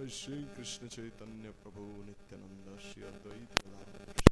Shri Krishna Chaitanya Prabhu Nityananda Shri Advaita Gadadhar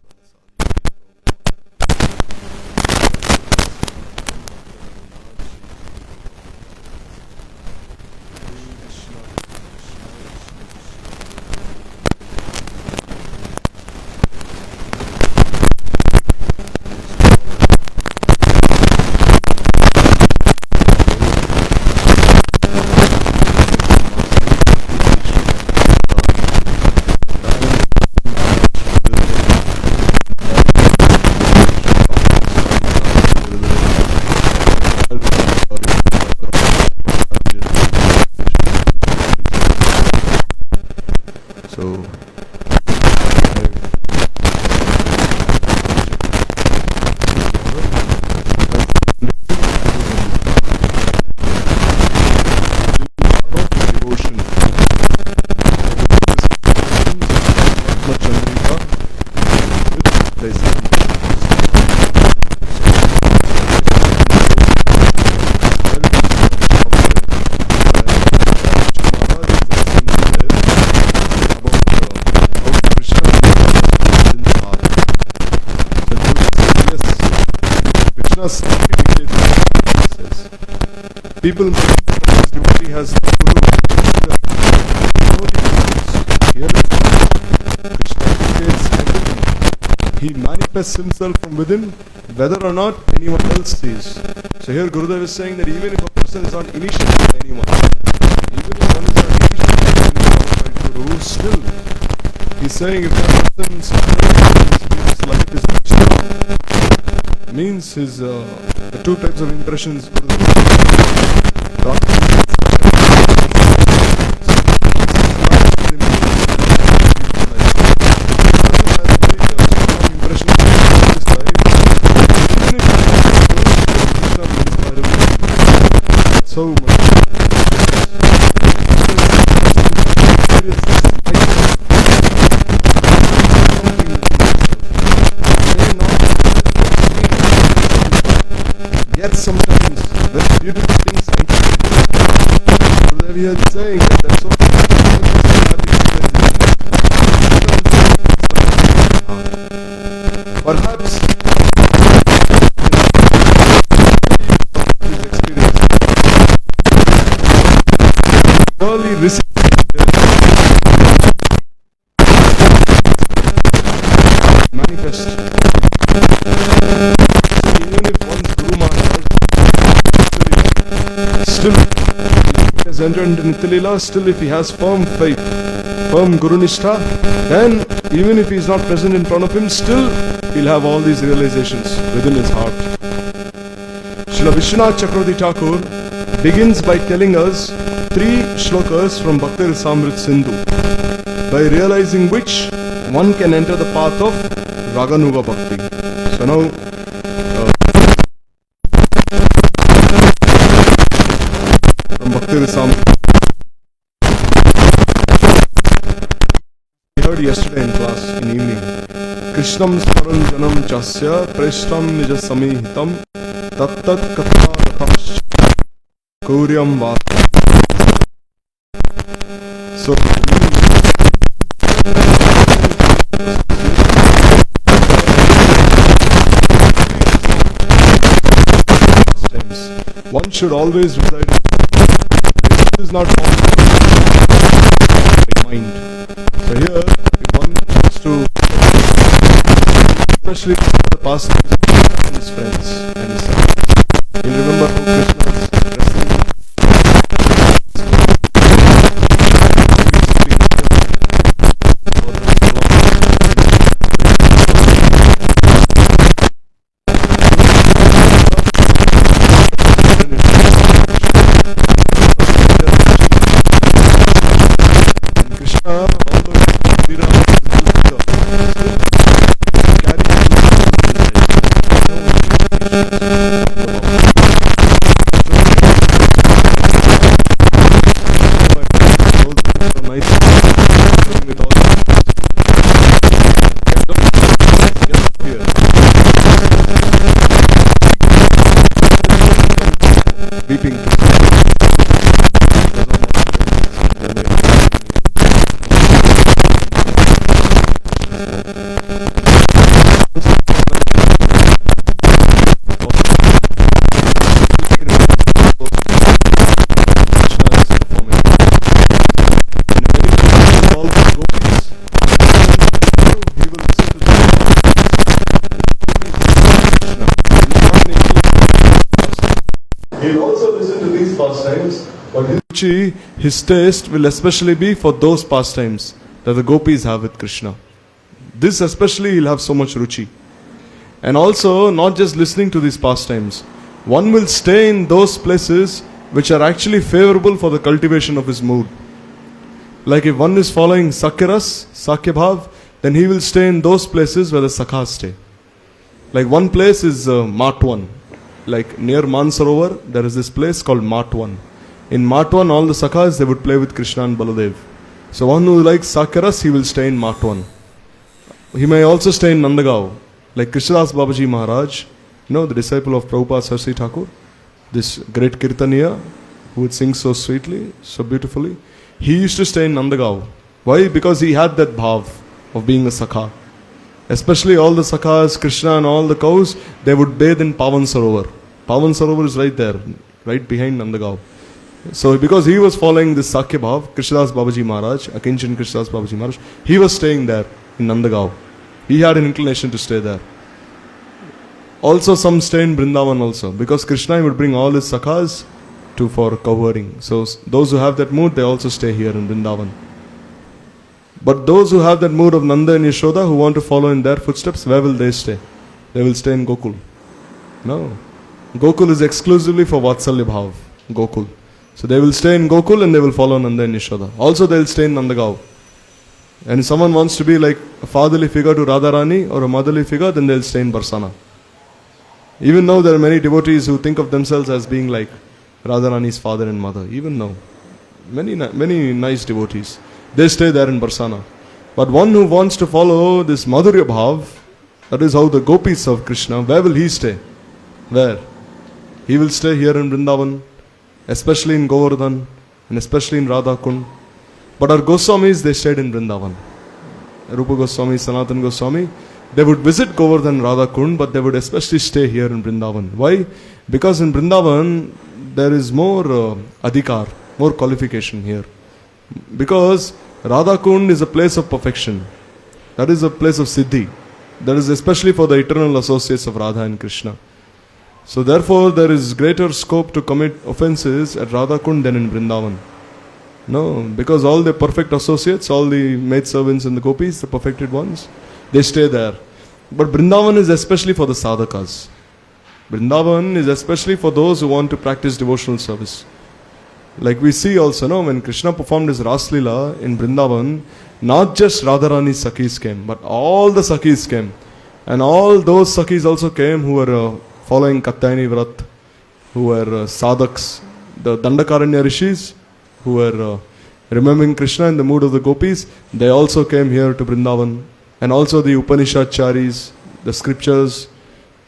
people his devotee has the Guru. Here Krishna indicates everything. He manifests himself from within, whether or not anyone else sees. So here Gurudev is saying that even if a person is not initiated by anyone, even if one is not initiated by Guru, still he's saying if that person's life is Krishna, means his the two types of impressions so much. Yet sometimes very beautiful things we are saying that so perhaps early receive manifest. Even if one's Guru Maharaj still has entered into Nitya-lila, still if he has firm faith, firm Guru Nishtha, then even if he is not present in front of him, still he'll have all these realizations within his heart. Srila Vishwanath Chakravarti Thakur begins by telling us 3 shlokas from Bhakti-rasamrita Sindhu, by realizing which one can enter the path of Raganuga Bhakti. So now from Bhakti-rasamrita, we heard yesterday in class in evening, Krishnam Smaran Janam Chasya Preshtam Nija Samihitam Tattat Katha Katham Kauryam Vata. So one should always reside in is not mind. So here if one wants to, especially the past and his friends and his sons, he'll remember how Krishna is addressing pastimes, but his ruchi, his taste will especially be for those pastimes that the gopis have with Krishna. This especially he'll have so much ruchi. And also, not just listening to these pastimes, one will stay in those places which are actually favorable for the cultivation of his mood. Like if one is following Sakyaras, Sakyabhav, then he will stay in those places where the Sakhas stay. Like one place is Matwan. Like near Mansarovar, there is this place called Matwan. In Matwan, all the Sakhas, they would play with Krishna and Baladev. So one who likes Sakyaras, he will stay in Matwan. He may also stay in Nandagaon. Like Krishnadas Babaji Maharaj, the disciple of Prabhupada Sarsi Thakur, this great Kirtaniya, who would sing so sweetly, so beautifully. He used to stay in Nandagaon. Why? Because he had that bhav of being a Sakha. Especially all the Sakhas, Krishna and all the cows, they would bathe in Pavan Sarovar. Pavan Sarovar is right there, right behind Nandagaon. So because he was following this Sakya Bhav, Krishnadas Babaji Maharaj, Akinchan Krishnadas Babaji Maharaj, he was staying there in Nandagaon. He had an inclination to stay there. Also some stay in Vrindavan also, because Krishna would bring all his Sakhas for cow-herding. So those who have that mood, they also stay here in Vrindavan. But those who have that mood of Nanda and Yashoda, who want to follow in their footsteps, where will they stay? They will stay in Gokul. No. Gokul is exclusively for Vatsalya Bhav. Gokul. So they will stay in Gokul and they will follow Nanda and Yashoda. Also they will stay in Nandagaon. And if someone wants to be like a fatherly figure to Radharani or a motherly figure, then they will stay in Barsana. Even though there are many devotees who think of themselves as being like Radharani's father and mother. Even now. Many nice devotees. They stay there in Barsana. But one who wants to follow this Madhurya Bhav, that is how the gopis serve Krishna, where will he stay? Where? He will stay here in Vrindavan, especially in Govardhan, and especially in Radha Kund. But our Goswamis, they stayed in Vrindavan. Rupa Goswami, Sanatan Goswami, they would visit Govardhan, Radha Kund, but they would especially stay here in Vrindavan. Why? Because in Vrindavan, there is more adhikar, more qualification here. Because Radha Kund is a place of perfection. That is a place of Siddhi. That is especially for the eternal associates of Radha and Krishna. So therefore there is greater scope to commit offenses at Radha Kund than in Vrindavan. No, because all the perfect associates, all the maidservants and the gopis, the perfected ones, they stay there. But Vrindavan is especially for the sadhakas. Vrindavan is especially for those who want to practice devotional service. Like we see also, when Krishna performed his Ras Leela in Vrindavan, not just Radharani's Sakhis came, but all the Sakhis came. And all those Sakhis also came who were following Katyayani Vrat, who were sadhaks, the Dandakaranya Rishis, who were remembering Krishna in the mood of the gopis. They also came here to Vrindavan. And also the Upanishadcharis, the scriptures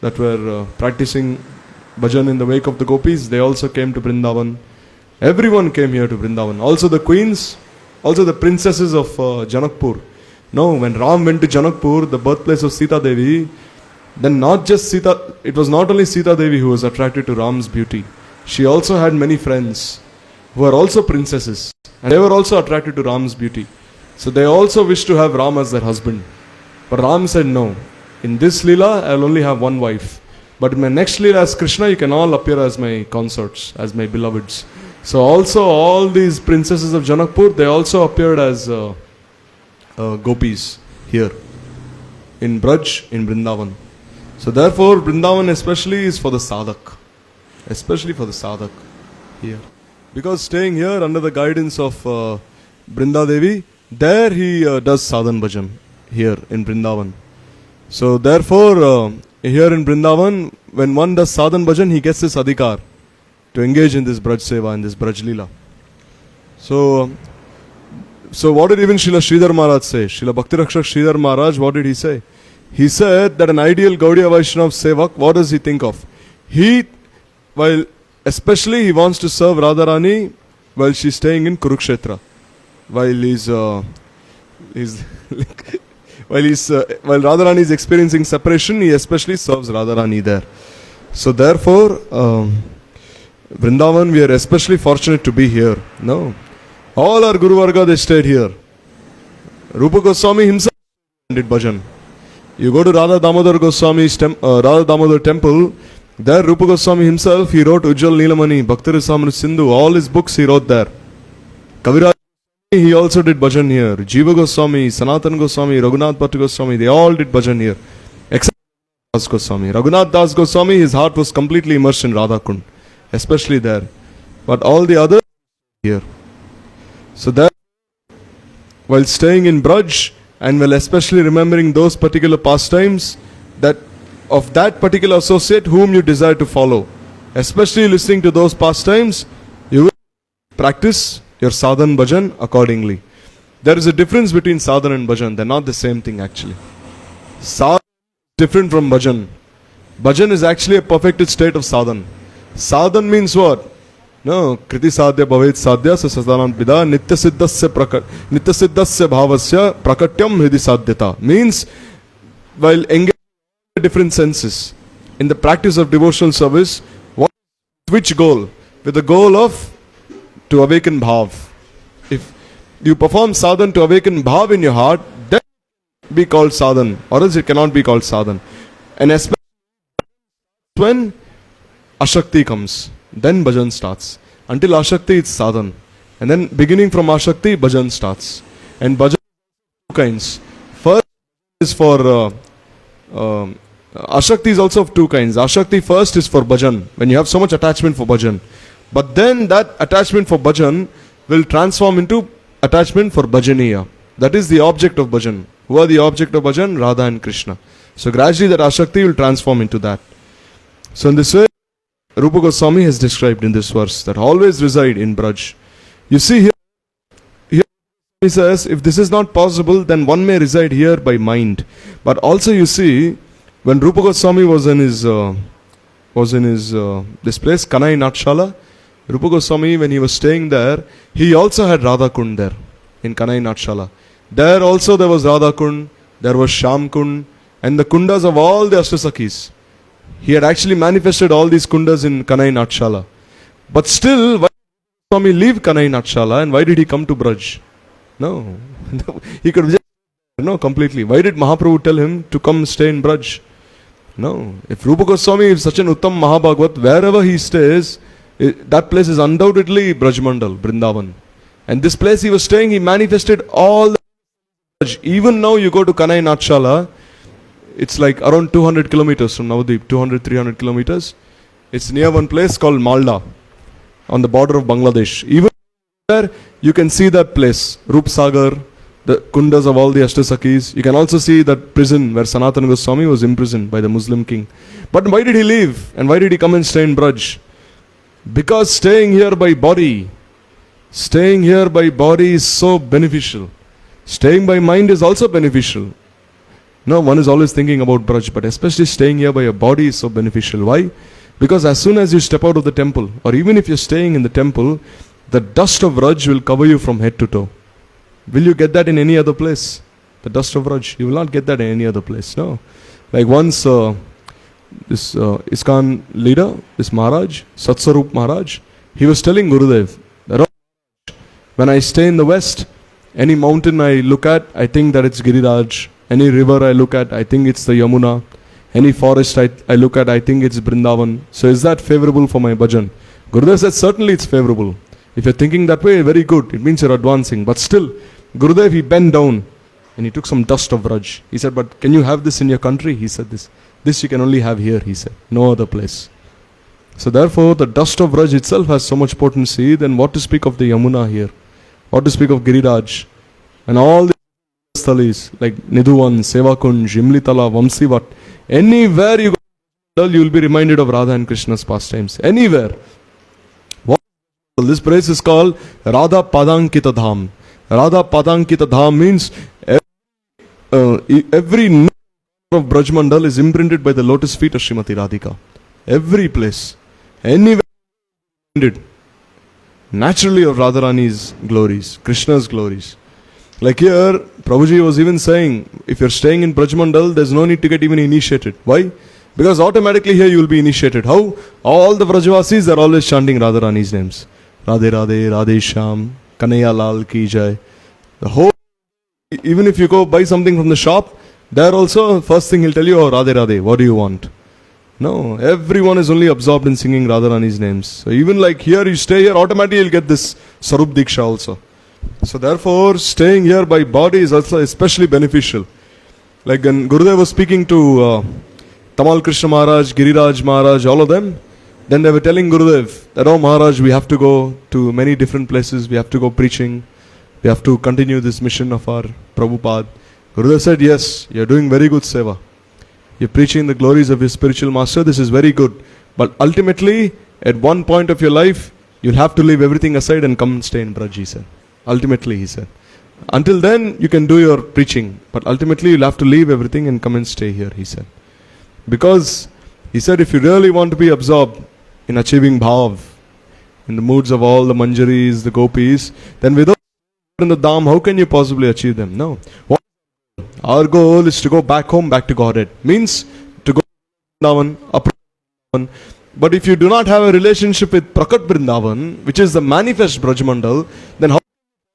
that were practicing bhajan in the wake of the gopis, they also came to Vrindavan. Everyone came here to Vrindavan. Also the queens, also the princesses of Janakpur. No, when Ram went to Janakpur, the birthplace of Sita Devi, then not just Sita, it was not only Sita Devi who was attracted to Ram's beauty. She also had many friends who were also princesses. And they were also attracted to Ram's beauty. So they also wished to have Ram as their husband. But Ram said, no, in this Leela, I will only have one wife. But in my next Leela as Krishna, you can all appear as my consorts, as my beloveds. So also all these princesses of Janakpur, they also appeared as gopis here in Braj, in Vrindavan. So therefore Vrindavan especially is for the sadhak. Especially for the sadhak here. Because staying here under the guidance of Brinda Devi, there he does sadhan bhajan here in Vrindavan. So therefore here in Vrindavan, when one does sadhan bhajan, he gets this adhikar to engage in this Braj Seva, in this Braj Leela. So what did even Srila Sridhar Maharaj say? Srila Bhakti Rakshak Sridhar Maharaj, what did he say? He said that an ideal Gaudiya Vaishnava Sevak, what does he think of? While especially he wants to serve Radharani while she's staying in Kurukshetra. While Radharani is experiencing separation, he especially serves Radharani there. So therefore, Vrindavan, we are especially fortunate to be here. No. All our Guru Varga, they stayed here. Rupa Goswami himself did bhajan. You go to Radha Damodar Goswami's Radha Damodar temple, There Rupa Goswami himself, he wrote Ujjwal Neelamani, Bhakti Rasamrita Sindhu, all his books he wrote there. Kaviraj, he also did bhajan here. Jiva Goswami, Sanatan Goswami, Raghunath Bhatt Goswami, they all did bhajan here. Except Das Goswami. Raghunath Das Goswami, his heart was completely immersed in Radha Kund, especially there. But all the others here. So there, while staying in Braj, and while especially remembering those particular pastimes, that of that particular associate whom you desire to follow, especially listening to those pastimes, you will practice your sadhan bhajan accordingly. There is a difference between sadhan and bhajan. They're not the same thing actually. Sadhan is different from bhajan. Bhajan is actually a perfected state of sadhan. Sadhan means what? No, kriti sadhya bhavet sadhya sa sadanam pida nitya siddhasya bhavasya prakatyam hridi sadhyata. Means while engaging in different senses in the practice of devotional service, which goal? With the goal of to awaken bhav. If you perform sadhan to awaken bhav in your heart, then it be called sadhan, or else it cannot be called sadhan. And especially when ashakti comes, then bhajan starts. Until ashakti it's sadhan, and then beginning from ashakti bhajan starts. And bhajan two kinds. First is for ashakti is also of two kinds. Ashakti first is for bhajan, when you have so much attachment for bhajan. But then that attachment for bhajan will transform into attachment for bhajaniya. That is the object of bhajan. Who are the object of bhajan? Radha and Krishna. So gradually that ashakti will transform into that. So in this way, Rupa Goswami has described in this verse that always reside in Braj. You see here he says, if this is not possible, then one may reside here by mind. But also you see, when Rupa Goswami was in his this place, Kanai Natshala, Rupa Goswami, when he was staying there, he also had Radha Kund there in Kanai Natshala. There also there was Radha Kund, there was Sham Kund, and the kundas of all the Ashtasakis. He had actually manifested all these kundas in Kanai Natshala. But still, why did Swami leave Kanai Natshala and why did he come to Braj? No. He could just completely. Why did Mahaprabhu tell him to come stay in Braj? No. If Rupa Goswami is such an Uttam Mahabhagavat, wherever he stays, that place is undoubtedly Brajmandal, Vrindavan. And this place he was staying, he manifested all the Braj. Even now you go to Kanai Natshala, it's like around 200 kilometers from Navadvip, 200-300 kilometers. It's near one place called Malda, on the border of Bangladesh. Even there, you can see that place, Rup Sagar, the kundas of all the Ashtasakis. You can also see that prison where Sanatana Goswami was imprisoned by the Muslim king. But why did he leave? And why did he come and stay in Braj? Because staying here by body is so beneficial. Staying by mind is also beneficial. No, one is always thinking about Braj, but especially staying here by your body is so beneficial. Why? Because as soon as you step out of the temple, or even if you're staying in the temple, the dust of Braj will cover you from head to toe. Will you get that in any other place? The dust of Braj. You will not get that in any other place. No. Like once this ISKCON leader, this Maharaj, Satsarup Maharaj, he was telling Gurudev, when I stay in the west, any mountain I look at, I think that it's Giriraj. Any river I look at, I think it's the Yamuna. Any forest I look at, I think it's Brindavan. So is that favorable for my bhajan? Gurudev said, certainly it's favorable. If you're thinking that way, very good. It means you're advancing. But still, Gurudev, he bent down and he took some dust of Braj. He said, but can you have this in your country? He said this. This you can only have here, he said. No other place. So therefore, the dust of Braj itself has so much potency. Then what to speak of the Yamuna here? What to speak of Giriraj? And all the Thalis like Nidhuvan, Sevakunj, Imlitala, Vamsivat. Anywhere you go, you will be reminded of Radha and Krishna's pastimes. Anywhere. This place is called Radha Padankita Dham. Radha Padankita Dham means every nook of Brajmandal is imprinted by the lotus feet of Srimati Radhika. Every place. Anywhere naturally of Radharani's glories, Krishna's glories. Like here, Prabhuji was even saying, if you're staying in Brajmandal, there's no need to get even initiated. Why? Because automatically here you will be initiated. How? All the Brajvasis are always chanting Radharani's names. Radhe Radhe, Radhe Sham, Kanaya Lal Ki Jai. The whole, even if you go buy something from the shop, there also, first thing he'll tell you, oh Radhe Radhe, what do you want? No, everyone is only absorbed in singing Radharani's names. So even like here, you stay here, automatically you'll get this Sarup Diksha also. So therefore, staying here by body is also especially beneficial. Like when Gurudev was speaking to Tamal Krishna Maharaj, Giriraj Maharaj, all of them, then they were telling Gurudev that, oh Maharaj, we have to go to many different places, we have to go preaching, we have to continue this mission of our Prabhupada. Gurudev said, yes, you're doing very good seva. You're preaching the glories of your spiritual master, this is very good. But ultimately, at one point of your life, you'll have to leave everything aside and come and stay in Braj, he said. Ultimately, he said. Until then, you can do your preaching. But ultimately, you'll have to leave everything and come and stay here, he said. Because, he said, if you really want to be absorbed in achieving bhav, in the moods of all the manjaris, the gopis, then without in the dham, how can you possibly achieve them? No. Our goal is to go back home, back to Godhead. Means to go to Vrindavan, Vrindavan. But if you do not have a relationship with Prakat Vrindavan, which is the manifest Brajmandal, then how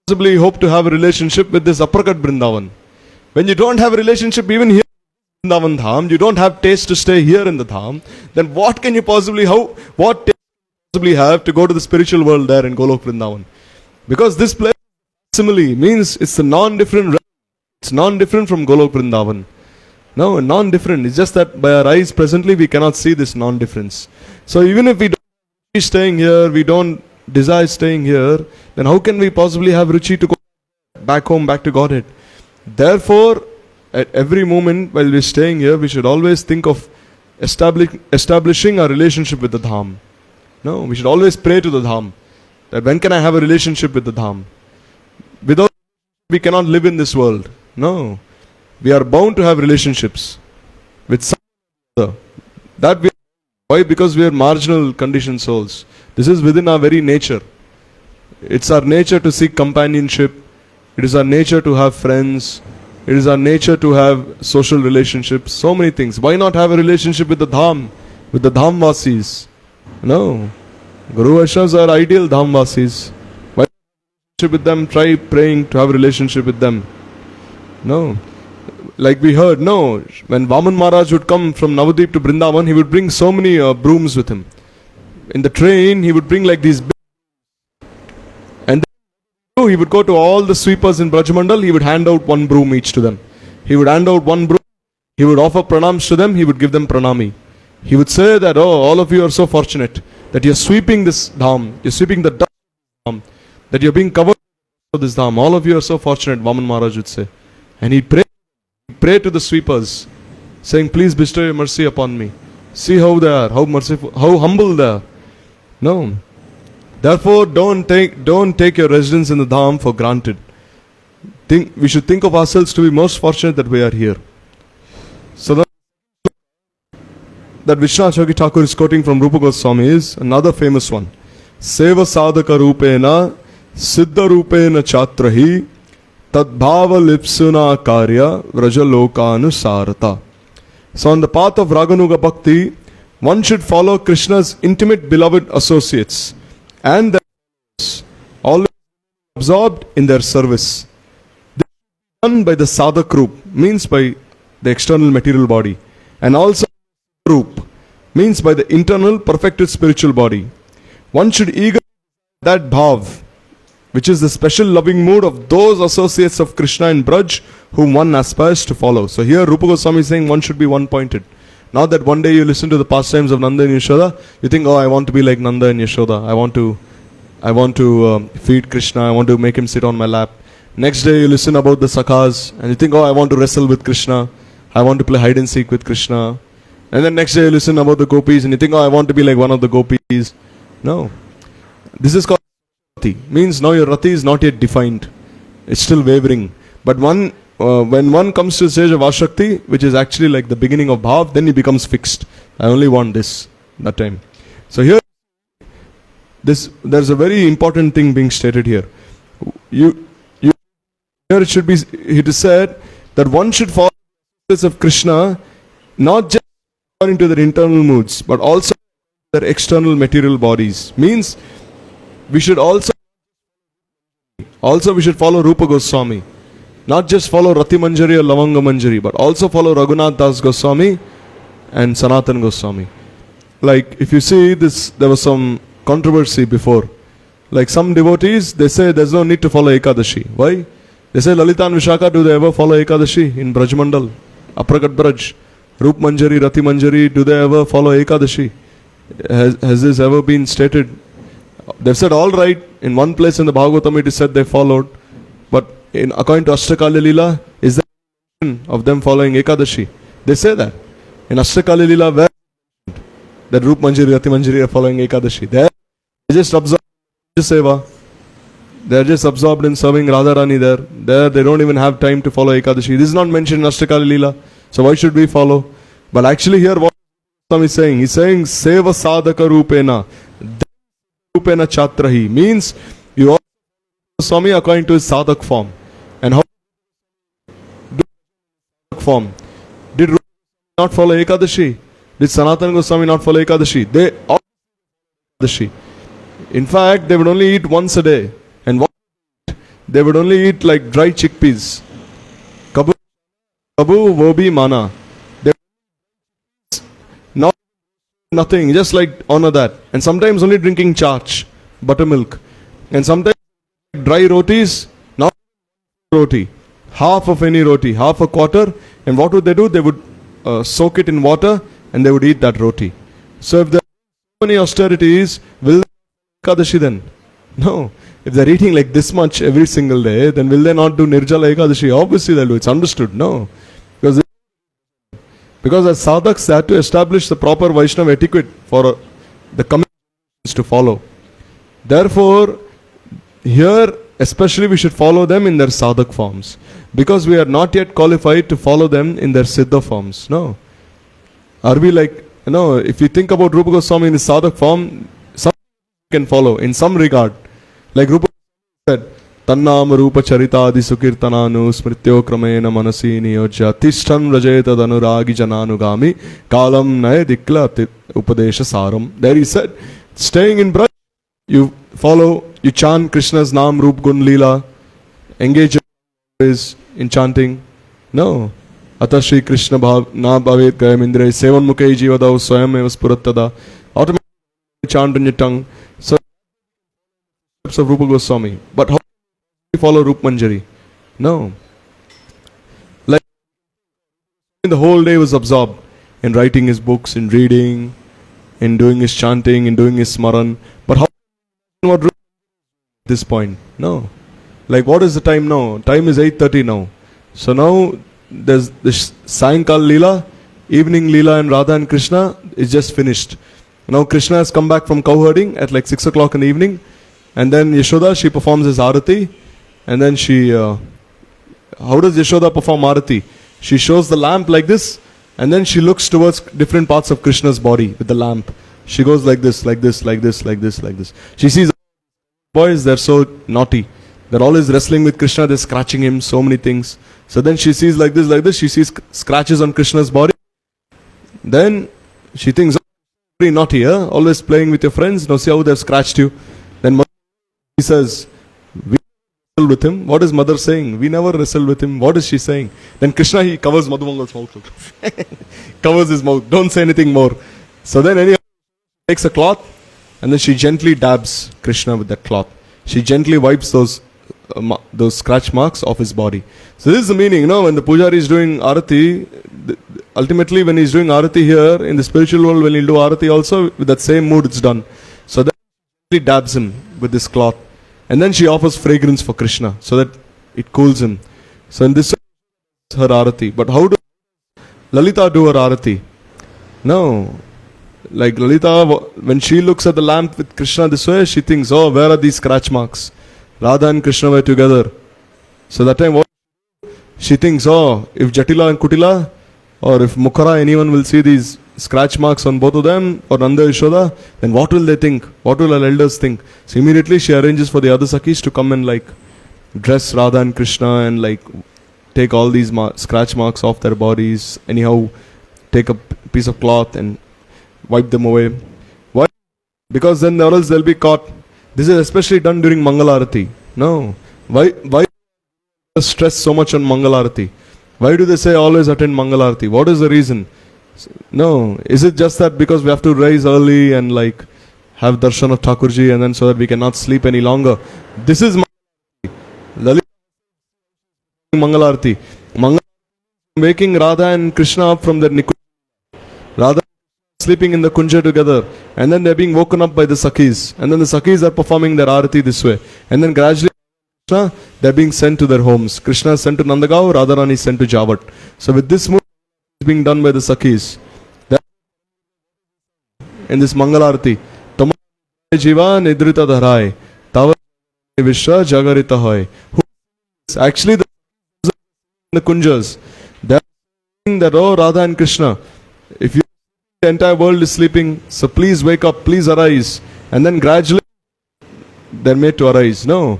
possibly hope to have a relationship with this Aprakat Vrindavan? When you don't have a relationship even here in Vrindavan Dham, you don't have taste to stay here in the Dham, then what can you possibly, what taste possibly have to go to the spiritual world there in Golok Vrindavan? Because this place simile means it's a non-different. It's non-different from Golok Vrindavan. No, non-different. It's just that by our eyes presently we cannot see this non-difference. So even if we don't be staying here, we don't desire staying here, then how can we possibly have ruchi to go back home, back to Godhead? Therefore, at every moment while we're staying here, we should always think of establishing our relationship with the Dham. No, we should always pray to the Dham. That when can I have a relationship with the Dham? Without we cannot live in this world. No, we are bound to have relationships with some other. That we why? Because we are marginal conditioned souls. This is within our very nature. It's our nature to seek companionship. It is our nature to have friends. It is our nature to have social relationships. So many things. Why not have a relationship with the Dham, with the Dhamvasis? No, Guru Vaishnavas are ideal Dhamvasis. Why not with them? Try praying to have a relationship with them. No. Like we heard, no. When Vaman Maharaj would come from Navadvip to Vrindavan, he would bring so many brooms with him. In the train, he would bring like these big. And then he would go to all the sweepers in Brajmandal, he would hand out one broom each to them. He would hand out one broom, he would offer pranams to them, he would give them pranami. He would say that, oh, all of you are so fortunate that you're sweeping this dham, you're sweeping the dham, that you're being covered with this dham. All of you are so fortunate, Vaman Maharaj would say. And he'd pray to the sweepers, saying, please bestow your mercy upon me. See how they are, how merciful, how humble they are. No. Therefore, don't take your residence in the Dham for granted. We should think of ourselves to be most fortunate that we are here. So that Vishwanath Chakravarti Thakur is quoting from Rupa Goswami is another famous one. Seva sadhaka rupena siddha rupena chatrahi tadbhava lipsuna karya vrajalokanu. So on the path of Raganuga Bhakti, one should follow Krishna's intimate beloved associates and their always absorbed in their service. This is done by the sadhak roop, means by the external material body, and also roop, means by the internal perfected spiritual body. One should eagerly that bhav, which is the special loving mood of those associates of Krishna and Braj whom one aspires to follow. So here Rupa Goswami is saying one should be one-pointed. Not that one day you listen to the pastimes of Nanda and Yashoda, you think, oh, I want to be like Nanda and Yashoda. I want to feed Krishna, I want to make him sit on my lap. Next day you listen about the Sakhas and you think, oh, I want to wrestle with Krishna. I want to play hide and seek with Krishna. And then next day you listen about the gopis and you think, oh, I want to be like one of the gopis. No. This is called Rati. Means now your Rati is not yet defined. It's still wavering. But when one comes to the stage of Ashakti, which is actually like the beginning of Bhav, then he becomes fixed. I only want this, that time. So here, there's a very important thing being stated here. Here it is said that one should follow the of Krishna, not just according to their internal moods, but also their external material bodies. Means we should also we should follow Rupa Goswami. Not just follow Rati Manjari or Lavanga Manjari, but also follow Raghunath Das Goswami and Sanatan Goswami. like if you see this, there was some controversy before. Like some devotees, they say there's no need to follow Ekadashi. Why? They say Lalita and Vishaka, do they ever follow Ekadashi in Braj Mandal? Aprakat Braj, Rup Manjari, Rati Manjari, do they ever follow Ekadashi? Has this ever been stated? They've said all right. In one place in the Bhagavatam it is said they followed. But according to Ashtakali Leela, is there of them following Ekadashi? They say that. In Ashtakali Leela, where that Rup Manjari, Rati Manjari are following Ekadashi. They just absorbed Seva. They are just absorbed in serving Radharani there. There they don't even have time to follow Ekadashi. This is not mentioned in Ashtakali Leela. So why should we follow? But actually here what Swami is saying, he's saying Seva Sadhaka Rupena Rupena Chatrahi, means you also Swami according to his Sadhak form. And how do form? Did Rupa not follow Ekadashi? Did Sanatana Goswami not follow Ekadashi? They all Ekadashi. In fact, they would only eat once a day. And what? They would only eat like dry chickpeas. Kabu, Vobi, Mana. They not nothing, just like honor that. And sometimes only drinking charch, buttermilk. And sometimes dry rotis, not roti. Half of any roti, half a quarter. And what would they do? They would soak it in water and they would eat that roti. So if there are so many austerities, will they Ekadashi then? No. If they're eating like this much every single day, then will they not do Nirjala Ekadashi? Obviously they'll do. It's understood. No. Because as sadhaks, they had to establish the proper Vaishnava etiquette for the commitments to follow. Therefore, here especially we should follow them in their sadhak forms. Because we are not yet qualified to follow them in their siddha forms. No. Are we like, if you think about Rupa Goswami in his sadhak form, some can follow in some regard. Like Rupa said, Tannam Rupa Charitadi Sukirtananu Smrityo Kramena Manasi Niyojya Tishtan Rajeta Danuragi Jananugami Kalam Naya Dikla Upadesha Saram. There he said, staying in Braj, you follow, you chant Krishna's Naam, Rup Gun Leela, engage in chanting. No. Ata Shri Krishna Na Bhavet Gayam Indre Sevan Mukhe Jivadav Swayam Eva Spurattada. Automatically chant in your tongue. So of Rupa Goswami. But how do we follow Rup Manjari? No. Like the whole day was absorbed in writing his books, in reading, in doing his chanting, in doing his smaran. But how do we at this point? No. Like what is the time now? Time is 8:30 now. So now there's this Sayankal Leela, evening Leela and Radha and Krishna is just finished. Now Krishna has come back from cow herding at like 6 o'clock in the evening. And then Yashoda, she performs his arati. And then she, how does Yashoda perform arati? She shows the lamp like this. And then she looks towards different parts of Krishna's body with the lamp. She goes like this, like this, like this, like this, like this. She sees boys, they're so naughty. They're always wrestling with Krishna, they're scratching him, so many things. So then she sees like this, she sees scratches on Krishna's body. Then she thinks, very naughty, huh? Always playing with your friends. Now see how they've scratched you. Then he says, we wrestle with him. What is mother saying? We never wrestle with him. What is she saying? Then Krishna, he covers Madhumangal's mouth. Covers his mouth. Don't say anything more. So then anyhow, takes a cloth and then she gently dabs Krishna with that cloth. She gently wipes those scratch marks off his body. So this is the meaning, when the pujari is doing arati, ultimately when he's doing arati here, in the spiritual world, when he'll do arati also, with that same mood it's done. So then she dabs him with this cloth. And then she offers fragrance for Krishna, so that it cools him. So in this way, her arati. But how does Lalita do her arati? No. Like Lalita, when she looks at the lamp with Krishna this way, she thinks, oh, where are these scratch marks? Radha and Krishna were together. So that time, what she thinks, oh, if Jatila and Kutila, or if Mukhara, anyone will see these scratch marks on both of them, or Nanda Yashoda, then what will they think? What will our elders think? So immediately she arranges for the other Sakhis to come and like dress Radha and Krishna and like take all these scratch marks off their bodies. Anyhow, take a piece of cloth and wipe them away. Why? Because then or else they'll be caught. This is especially done during Mangalarati. No. Why stress so much on Mangalarati? Why do they say always attend Mangalarati? What is the reason? No, is it just that because we have to rise early and like have darshan of Thakurji and then so that we cannot sleep any longer? This is Lalit Mangalarti. Waking Radha and Krishna up from their Nikunja. Radha sleeping in the Kunja together, and then they're being woken up by the Sakhis, and then the Sakhis are performing their arati this way, and then gradually Krishna, they're being sent to their homes. Krishna is sent to Nandagaon, Radharani is sent to Javat. So with this move being done by the Sakhis, in this Mangalarti, Tama Jiva Nidrita Dharai, Tava Vishwa Jagarita Hoy. Who is actually the Kunjas? They're saying that, oh Radha and Krishna, if you the entire world is sleeping, so please wake up, please arise. And then gradually they're made to arise. No.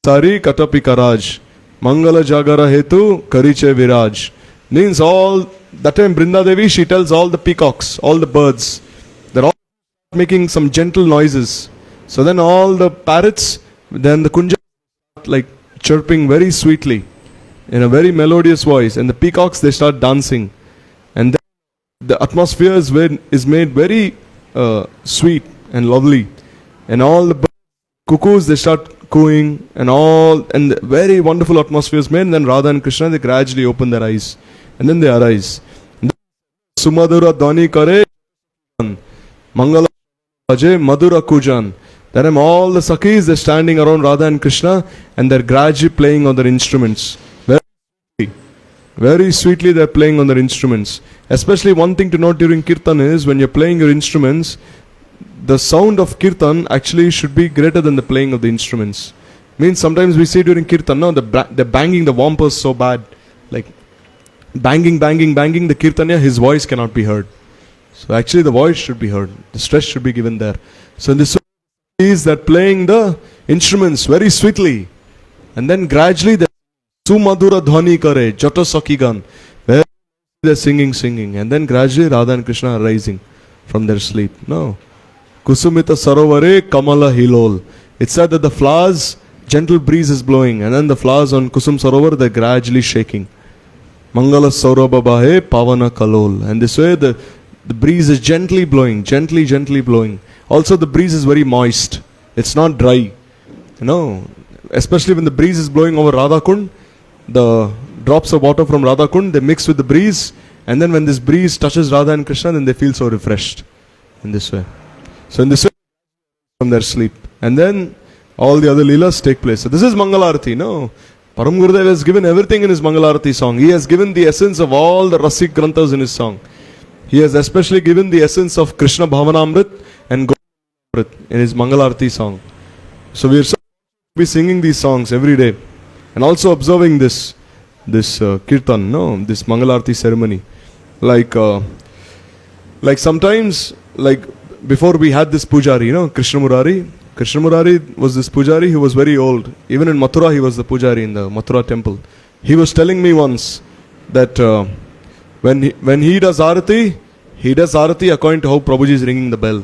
Sari Katapi Karaj. Mangala Jagara Hetu Kariche Viraj. Means all, that time Brinda Devi, she tells all the peacocks, all the birds, they're all making some gentle noises. So then all the parrots, then the Kunja like chirping very sweetly in a very melodious voice. And the peacocks, they start dancing. And then the atmosphere is made very sweet and lovely. And all the cuckoos, they start cooing and all, and the very wonderful atmosphere is made. And then Radha and Krishna, they gradually open their eyes. And then they arise. Sumadura Dhani Kare Mangala Bhaje Madura Kujan. Then all the Sakhis, they're standing around Radha and Krishna and they're gradually playing on their instruments. Very sweetly they're playing on their instruments. Especially one thing to note during Kirtan is when you're playing your instruments, the sound of Kirtan actually should be greater than the playing of the instruments. Means sometimes we see during Kirtan, no, they're banging the wampus so bad. Like banging the Kirtanya, his voice cannot be heard. So actually the voice should be heard. The stress should be given there. So in this way is that playing the instruments very sweetly. And then gradually the Sumadura Dhani Kare, Jata Sakigan. Where they're singing. And then gradually Radha and Krishna are rising from their sleep. No. Kusumita Sarovare Kamala Hilol. It's said that the flowers, gentle breeze is blowing. And then the flowers on Kusum Sarovar, they're gradually shaking. Mangala Saurabha Bahe Pavana Kalol. And this way the breeze is gently blowing. Gently blowing. Also the breeze is very moist. It's not dry. Especially when the breeze is blowing over Radha Kund, the drops of water from Radha Kund, they mix with the breeze, and then when this breeze touches Radha and Krishna, then they feel so refreshed in this way. So in this way, from their sleep. And then all the other leelas take place. So this is Mangalarati. No, Param Gurudev has given everything in his Mangalarati song. He has given the essence of all the Rasik Granthas in his song. He has especially given the essence of Krishna Bhavanamrit and Govinamrit in his Mangalarati song. So we are be singing these songs every day. And also observing this kirtan, this Mangalarti ceremony. Like sometimes, like before we had this pujari, Krishna Murari. Krishna Murari was this pujari who was very old. Even in Mathura, he was the pujari in the Mathura temple. He was telling me once that when he does arati according to how Prabhuji is ringing the bell.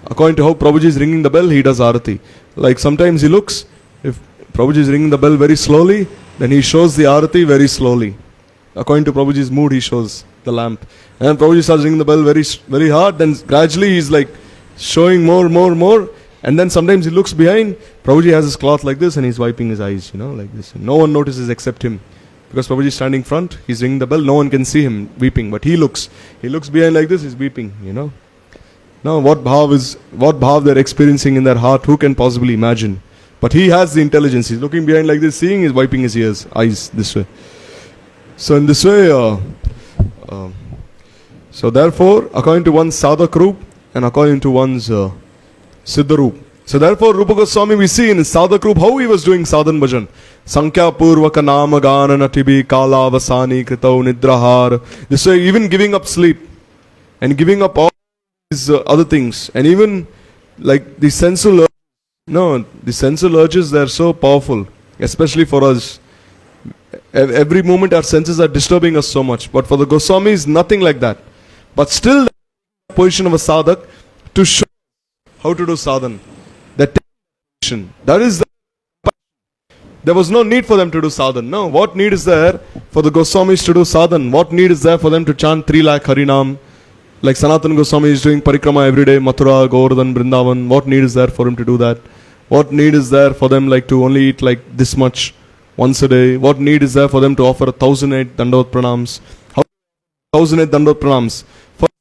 According to how Prabhuji is ringing the bell, he does arati. Like sometimes he looks, if Prabhuji is ringing the bell very slowly, then he shows the arati very slowly. According to Prabhuji's mood, he shows the lamp. And then Prabhuji starts ringing the bell very, very hard, then gradually he's like showing more. And then sometimes he looks behind, Prabhuji has his cloth like this and he's wiping his eyes, like this. No one notices except him. Because Prabhuji is standing front, he's ringing the bell, no one can see him weeping, but he looks behind like this, he's weeping, Now what bhav they're experiencing in their heart, who can possibly imagine? But he has the intelligence, he's looking behind like this, seeing, he's wiping his eyes this way. So in this way, so therefore, according to one's sadhak roop and according to one's siddha roop. So therefore, Rupa Goswami, we see in his sadhak roop how he was doing sadhan bhajan. Sankhya purvaka nama gana natibi kala vasani kritau nidrahar. This way, even giving up sleep and giving up all these other things, and even like the sensual urges, they're so powerful, especially for us. Every moment our senses are disturbing us so much, but for the Goswamis, nothing like that. But still, the position of a sadhak to show how to do sadhan. That is the There was no need for them to do sadhan. No, what need is there for the Goswamis to do sadhan? What need is there for them to chant 3 lakh Harinam? Like Sanatana Goswami is doing parikrama every day, Mathura, Govardhan, Vrindavan. What need is there for him to do that? What need is there for them like to only eat like this much once a day? What need is there for them to offer 1,008 Dandavot Pranams? 1,008 Dandavot Pranams. First,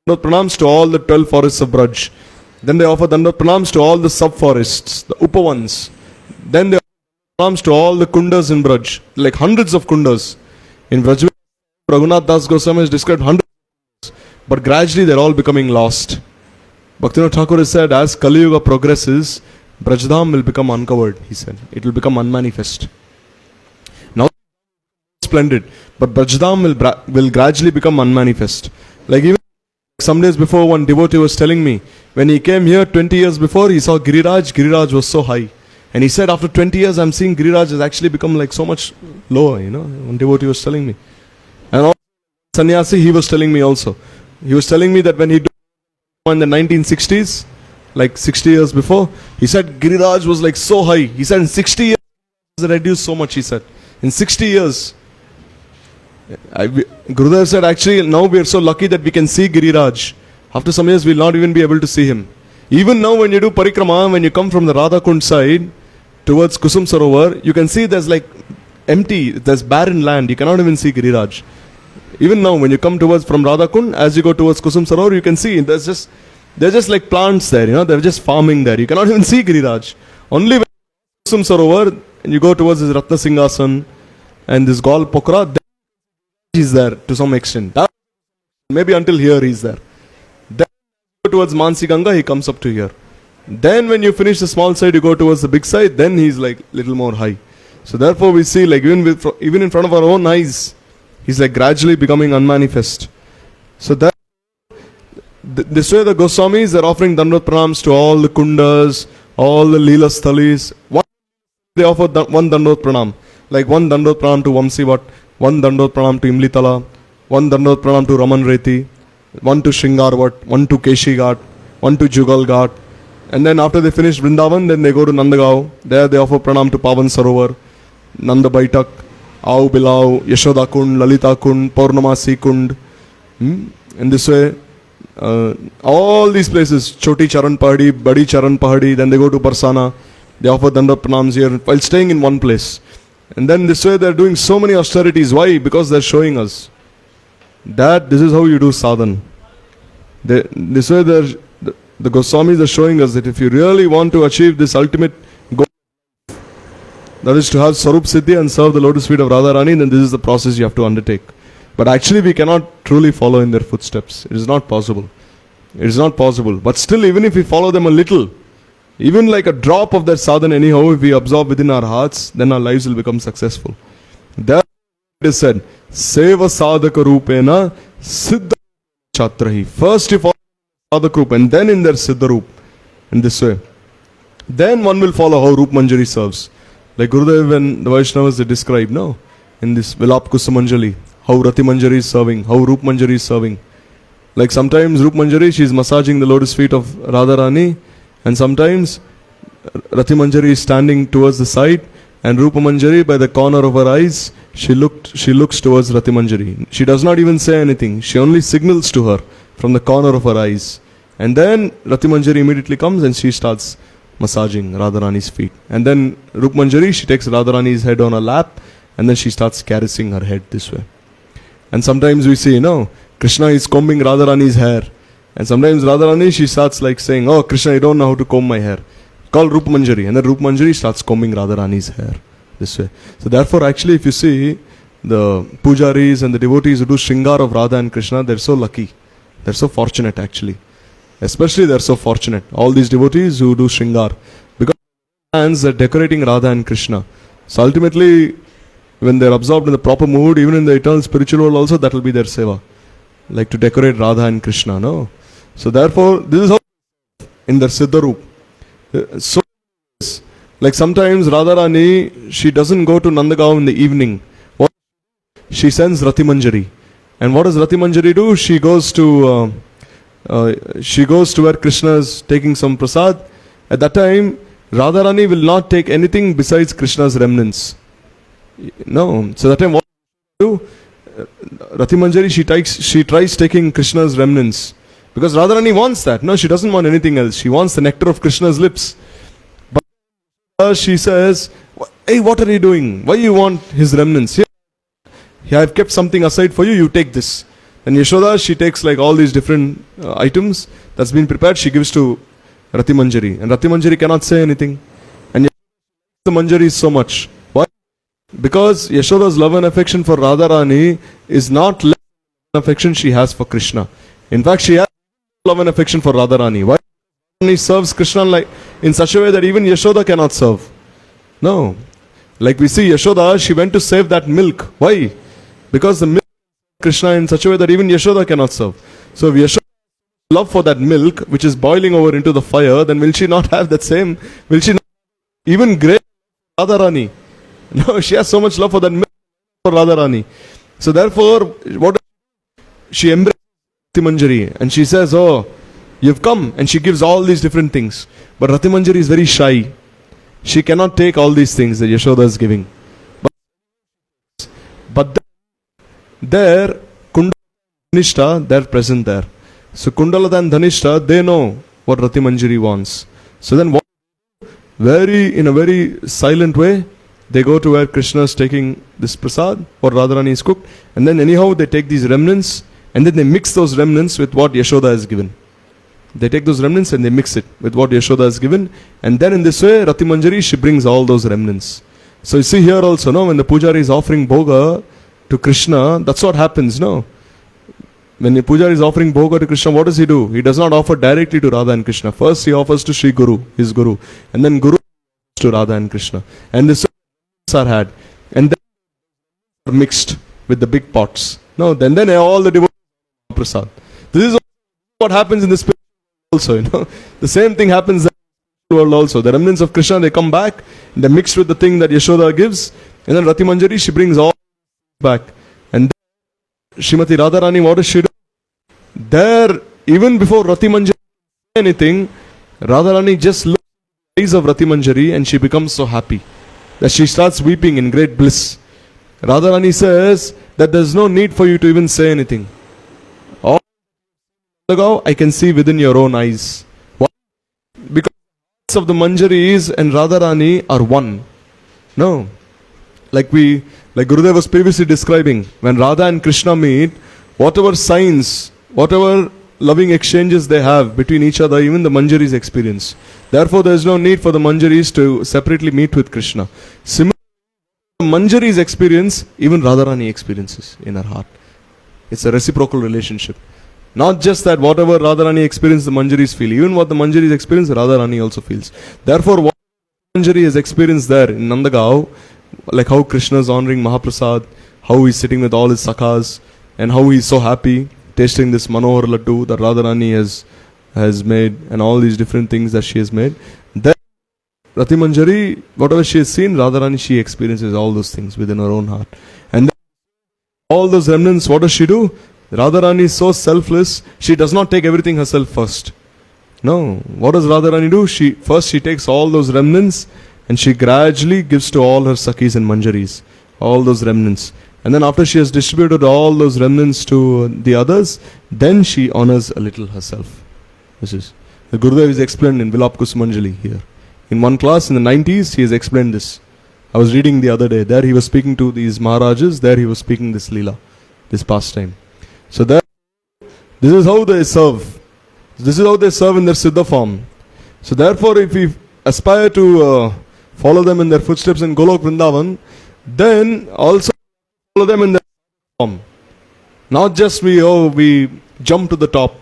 Dandavot Pranams to all the 12 forests of Braj. Then they offer Dandavot Pranams to all the sub-forests, the Upa ones. Then they offer Pranams to all the kundas in Braj, like hundreds of kundas. In Braj, Raghunath Das Goswami has described hundreds, but gradually they're all becoming lost. Bhaktivinoda Thakur has said, as Kali Yuga progresses, Brajdham will become uncovered, he said. It will become unmanifest. Now, splendid, but Brajdham will gradually become unmanifest. Like even some days before, one devotee was telling me, when he came here 20 years before, he saw Giriraj. Giriraj was so high. And he said, after 20 years, I'm seeing Giriraj has actually become like so much lower, One devotee was telling me. And also, Sannyasi, he was telling me also. He was telling me that when he did in the 1960s, like 60 years before, he said Giriraj was like so high. He said in 60 years, it reduced so much, he said. In 60 years. Gurudev said, actually, now we are so lucky that we can see Giriraj. After some years, we will not even be able to see him. Even now, when you do parikrama, when you come from the Radha Kund side towards Kusum Sarovar, you can see there's like empty, there's barren land. You cannot even see Giriraj. Even now, when you come towards from Radha Kund, as you go towards Kusum Sarovar, you can see they're just like plants there, they're just farming there. You cannot even see Giriraj. Only when Kusum Sarovar, and you go towards this Ratna Singhasan and this Gaul Pokra, then he's there to some extent. Maybe until here he's there. Then you go towards Mansi Ganga, he comes up to here. Then when you finish the small side, you go towards the big side, then he's like little more high. So therefore we see like even in front of our own eyes, he's like gradually becoming unmanifest. So that this way the Goswamis are offering Dandavot Pranams to all the kundas, all the Leela Sthalis. They offer one Dandavot Pranam. Like one Dandavot Pranam to Vamsivat, one Dandavot Pranam to Imlitala, one Dandavot Pranam to Raman Reti, one to Shringarvat, one to Keshi Ghat, one to Jugal Ghat. And then after they finish Vrindavan, then they go to Nandagaon. There they offer Pranam to Pavan Sarovar, Nanda Baitak, Aau Bilao, Yashoda Kund, Lalita Kund, Purnamasi Kund. In this way, all these places, Choti Charan Pahadi, Badi Charan Pahadi, then they go to Barsana. They offer Dandavot Pranams here while staying in one place. And then this way they're doing so many austerities. Why? Because they're showing us that this is how you do sadhan. This way the Goswamis are showing us that if you really want to achieve this ultimate goal, that is to have Sarup Siddhi and serve the lotus feet of Radharani, then this is the process you have to undertake. But actually we cannot truly follow in their footsteps. It is not possible. It is not possible. But still, even if we follow them a little, even like a drop of that sadhana anyhow, if we absorb within our hearts, then our lives will become successful. There it is said, Seva sadhaka rupena siddha chatrahi. First you follow sadhaka rup and then in their siddha rup. In this way. Then one will follow how Rup Manjari serves. Like Gurudev and the Vaishnavas they describe, no? In this Vilap Kusumanjali, how Rati Manjari is serving, how Rup Manjari is serving. Like sometimes Rup Manjari, she is massaging the lotus feet of Radharani. And sometimes Rati Manjari is standing towards the side and Rupa Manjari by the corner of her eyes, she looks towards Rati Manjari. She does not even say anything. She only signals to her from the corner of her eyes. And then Rati Manjari immediately comes and she starts massaging Radharani's feet. And then Rupa Manjari, she takes Radharani's head on her lap and then she starts caressing her head this way. And sometimes we see, Krishna is combing Radharani's hair. And sometimes Radharani, she starts like saying, oh Krishna, I don't know how to comb my hair. Call Rupa Manjari. And then Rupa Manjari starts combing Radharani's hair this way. So therefore actually if you see the pujaris and the devotees who do Shringar of Radha and Krishna, they're so lucky. They're so fortunate actually. Especially they're so fortunate. All these devotees who do Shringar. Because hands are decorating Radha and Krishna. So ultimately, when they're absorbed in the proper mood, even in the eternal spiritual world also, that will be their seva. Like to decorate Radha and Krishna, no? So therefore, this is how in their Siddha Roop. So, like sometimes Radharani, she doesn't go to Nandagaon in the evening. She sends Rati Manjari. And what does Rati Manjari do? She goes to where Krishna is taking some prasad. At that time, Radharani will not take anything besides Krishna's remnants. No. So that time what do? Rati Manjari, she tries taking Krishna's remnants. Because Radharani wants that. No, she doesn't want anything else. She wants the nectar of Krishna's lips. But she says, hey, what are you doing? Why you want his remnants? Here, I have kept something aside for you, you take this. And Yashoda, she takes like all these different items that's been prepared, she gives to Rati Manjari. And Rati Manjari cannot say anything. And the Manjari is so much. Why? Because Yashoda's love and affection for Radharani is not less than affection she has for Krishna. In fact, she has love and affection for Radharani. Why? Radharani serves Krishna like in such a way that even Yashoda cannot serve. No. Like we see Yashoda, she went to save that milk. Why? Because the milk of Krishna in such a way that even Yashoda cannot serve. So if Yashoda has love for that milk, which is boiling over into the fire, then will she not have that same? Will she not even great Radharani? No, she has so much love for that milk for Radharani. So therefore, what she embraces Manjari and she says, oh, you've come, and she gives all these different things. But Rati Manjari is very shy. She cannot take all these things that Yashoda is giving. But there, Kundala and Dhanishta, they're present there. So Kundala and Dhanishta, they know what Rati Manjari wants. So then what? In a very silent way, they go to where Krishna is taking this prasad or Radharani is cooked, and then anyhow they take these remnants and then they mix those remnants with what Yashoda has given. They take those remnants and they mix it with what Yashoda has given, and then in this way Rati Manjari, she brings all those remnants. So you see here also, no, when the pujari is offering bhoga to Krishna, that's what happens, no. When the pujari is offering bhoga to Krishna, what does he do? He does not offer directly to Radha and Krishna. First he offers to Sri Guru, his Guru, and then Guru to Radha and Krishna. And this are had, and then are mixed with the big pots. No, then all the devotees prasad. This is what happens in the spirit also, you know. The same thing happens in the world also. The remnants of Krishna, they come back, they mixed with the thing that Yashoda gives, and then Rati Manjari, she brings all back. And then Srimati Radharani, what does she do? There, even before Rati Manjari anything, Radharani just looks at the eyes of Rati Manjari and she becomes so happy that she starts weeping in great bliss. Radharani says that there's no need for you to even say anything. All I can see within your own eyes. Why? Because of the Manjaris and Radharani are one. No. Like Gurudev was previously describing, when Radha and Krishna meet, whatever signs, whatever loving exchanges they have between each other, even the Manjaris experience. Therefore, there is no need for the Manjaris to separately meet with Krishna. Similarly, Manjari's experience, even Radharani experiences in her heart. It's a reciprocal relationship. Not just that whatever Radharani experiences, the Manjaris feel. Even what the Manjaris experience, Radharani also feels. Therefore, what Manjari has experienced there in Nandagaon, like how Krishna is honoring Mahaprasad, how he's sitting with all his sakhas, and how he's so happy tasting this Manohar Laddu that Radharani has made, and all these different things that she has made. Then Rati Manjari, whatever she has seen, Radharani, she experiences all those things within her own heart. And then all those remnants, what does she do? Radharani is so selfless, she does not take everything herself first. No. What does Radharani do? She takes all those remnants and she gradually gives to all her Sakhis and Manjaris. All those remnants. And then after she has distributed all those remnants to the others, then she honors a little herself. This is the Gurudev is explained in Vilap Kusumanjali here. In one class in the 90s, he has explained this. I was reading the other day. There he was speaking to these Maharajas. There he was speaking this Leela, this pastime. So there, this is how they serve. This is how they serve in their Siddha form. So therefore, if we aspire to follow them in their footsteps in Golok Vrindavan, then also follow them in their form. Not just we jump to the top.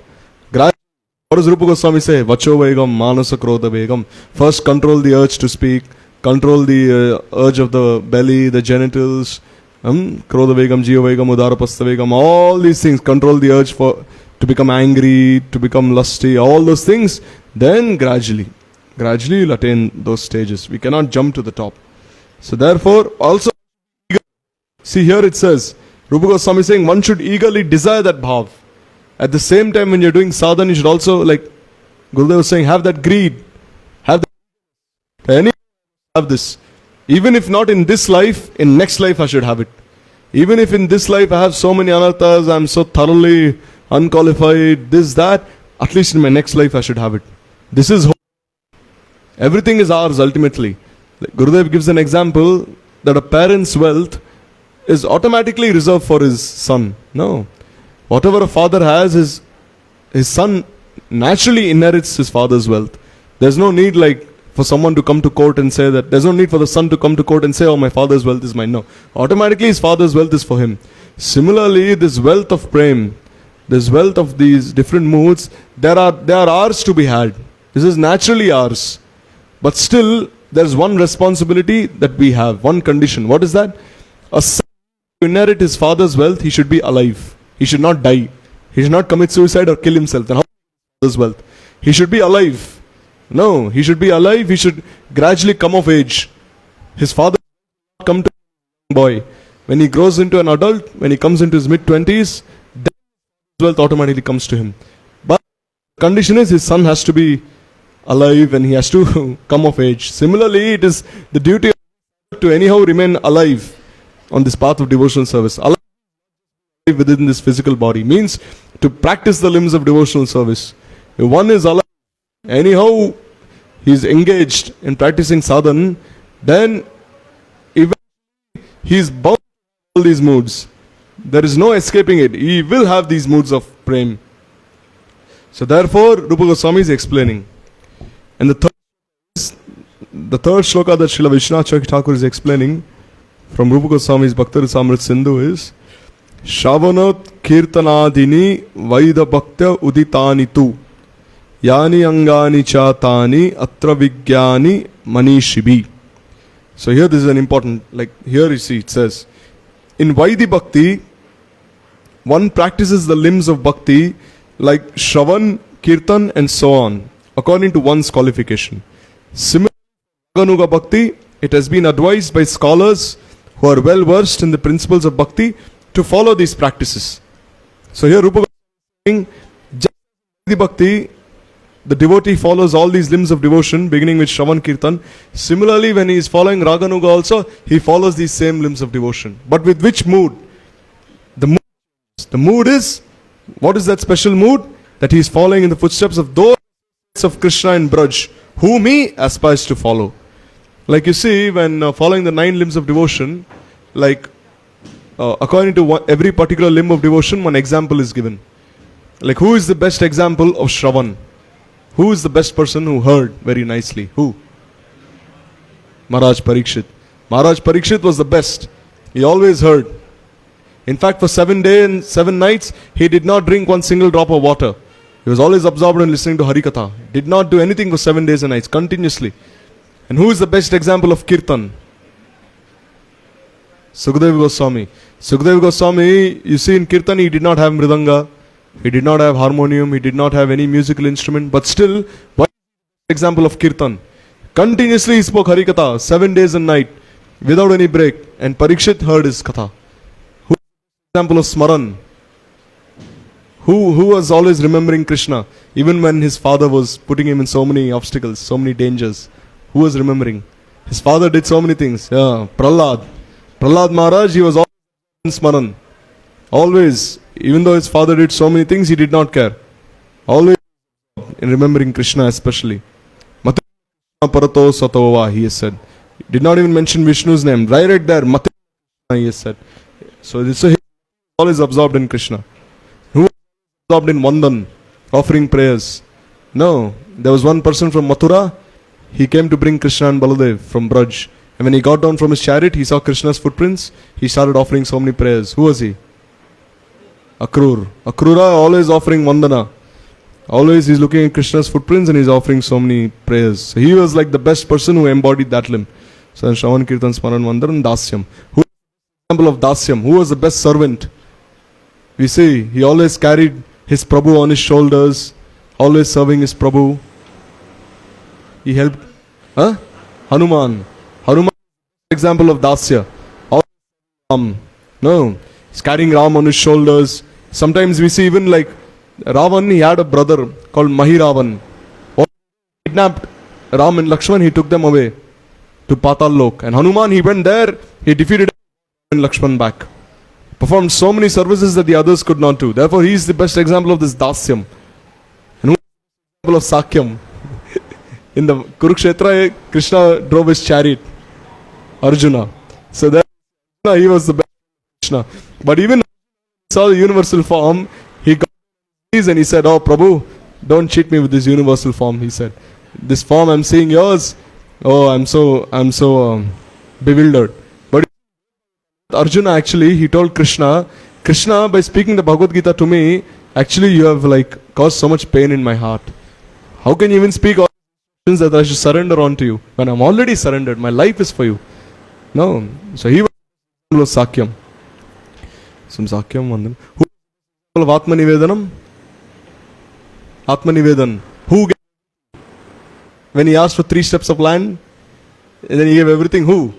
What does Rupa Goswami say? Vacho Vegam, Manasa Krodha Vegam. First control the urge to speak, control the urge of the belly, the genitals, Krodha Vegam, Jiva Vegam, Udara Pasta Vegam, all these things, control the urge to become angry, to become lusty, all those things. Then gradually you'll attain those stages. We cannot jump to the top. So therefore, also, see here it says, Rupa Goswami is saying one should eagerly desire that bhav. At the same time, when you're doing sadhana, you should also, like Gurudev was saying, have that greed. Any have this. Even if not in this life, in next life I should have it. Even if in this life I have so many anarthas, I'm so thoroughly unqualified, this, that, at least in my next life I should have it. This is hope. Everything is ours ultimately. Like Gurudev gives an example that a parent's wealth is automatically reserved for his son. No. Whatever a father has, his son naturally inherits his father's wealth. There's no need like for someone to come to court and say that, there's no need for the son to come to court and say, oh, my father's wealth is mine. No. Automatically his father's wealth is for him. Similarly, this wealth of prem, this wealth of these different moods, they are ours to be had. This is naturally ours. But still, there's one responsibility that we have, one condition. What is that? A son to inherit his father's wealth, he should be alive. He should not die. He should not commit suicide or kill himself. Then how his wealth? He should be alive. No, he should be alive. He should gradually come of age. His father should not come to a boy. When he grows into an adult, when he comes into his mid-20s, then his wealth automatically comes to him. But the condition is his son has to be alive and he has to come of age. Similarly, it is the duty to anyhow remain alive on this path of devotional service. Alive within this physical body means to practice the limbs of devotional service. If one is alive, anyhow he is engaged in practicing sadhana, then eventually he is bound to all these moods. There is no escaping it. He will have these moods of prem. So therefore, Rupa Goswami is explaining. And the third shloka that Srila Vishwanath Chakravarti Thakur is explaining from Rupa Goswami's Bhakti-rasamrita Sindhu is Shavanat Kirtanadini Vaida Bhaktya Uditani Tu Yani Angani Chatani Atra Vigyani Manishibi. So here this is an important, like here you see it says, in Vaidhi Bhakti, one practices the limbs of Bhakti like Shravan, Kirtan and so on, according to one's qualification. Similarly, Raganuga Bhakti, it has been advised by scholars who are well versed in the principles of Bhakti to follow these practices. So here Rupa is saying, Vaidhi Bhakti, the devotee follows all these limbs of devotion, beginning with Shravan Kirtan. Similarly, when he is following Raganuga also, he follows these same limbs of devotion. But with which mood? The mood is, what is that special mood? That he is following in the footsteps of those of Krishna and Braj, whom he aspires to follow. Like you see, when following the 9 limbs of devotion, like according to every particular limb of devotion, one example is given. Like who is the best example of Shravan? Who is the best person who heard very nicely? Who? Maharaj Parikshit. Maharaj Parikshit was the best. He always heard. In fact, for 7 days and 7 nights, he did not drink one single drop of water. He was always absorbed in listening to Harikatha. Did not do anything for 7 days and nights, continuously. And who is the best example of Kirtan? Sukadeva Goswami. Sukadeva Goswami, you see in Kirtan, he did not have mridanga. He did not have harmonium, he did not have any musical instrument, but still, one example of Kirtan. Continuously he spoke Harikatha, 7 days and night, without any break, and Parikshit heard his Katha. Who is the example of Smaran? Who was always remembering Krishna, even when his father was putting him in so many obstacles, so many dangers? Who was remembering? His father did so many things. Yeah, Prahlad Maharaj, he was always in Smaran. Always. Even though his father did so many things, he did not care. Always in remembering Krishna especially. Mate Parato Satova, he has said. Did not even mention Vishnu's name. Right there, Mate, he has said. So he is always absorbed in Krishna. Who was absorbed in Vandan, offering prayers? No. There was one person from Mathura. He came to bring Krishna and Baladev from Braj. And when he got down from his chariot, he saw Krishna's footprints. He started offering so many prayers. Who was he? Akrura always offering Vandana. Always he's looking at Krishna's footprints and he's offering so many prayers. So he was like the best person who embodied that limb. So Shravan Kirtan Smaran Vandan Dasyam. Who is the example of Dasyam? Who was the best servant? We see he always carried his Prabhu on his shoulders, always serving his Prabhu. He helped Hanuman. Hanuman is the example of Dasya. No. He's carrying Ram on his shoulders. Sometimes we see even like Ravan, he had a brother called Mahiravan. Kidnapped Ram and Lakshman, he took them away to Patal Lok. And Hanuman, he went there, he defeated and Lakshman back. Performed so many services that the others could not do. Therefore, he is the best example of this Dasyam. And who is the example of Sakyam? In the Kurukshetra, Krishna drove his chariot. Arjuna. So there, he was the best Krishna. But even saw the universal form, he got these and he said, "Oh Prabhu, don't cheat me with this universal form." He said, "This form I'm seeing yours. Oh, I'm so bewildered." But Arjuna actually, he told Krishna, "Krishna, by speaking the Bhagavad Gita to me, actually you have like caused so much pain in my heart. How can you even speak all things that I should surrender on to you when I'm already surrendered? My life is for you." No. So he was Sakyam. Some Sakyam one them. Who of Atma Nivedanam? Atma Nivedan. Who gave? When he asked for 3 steps of land, and then he gave everything. Who?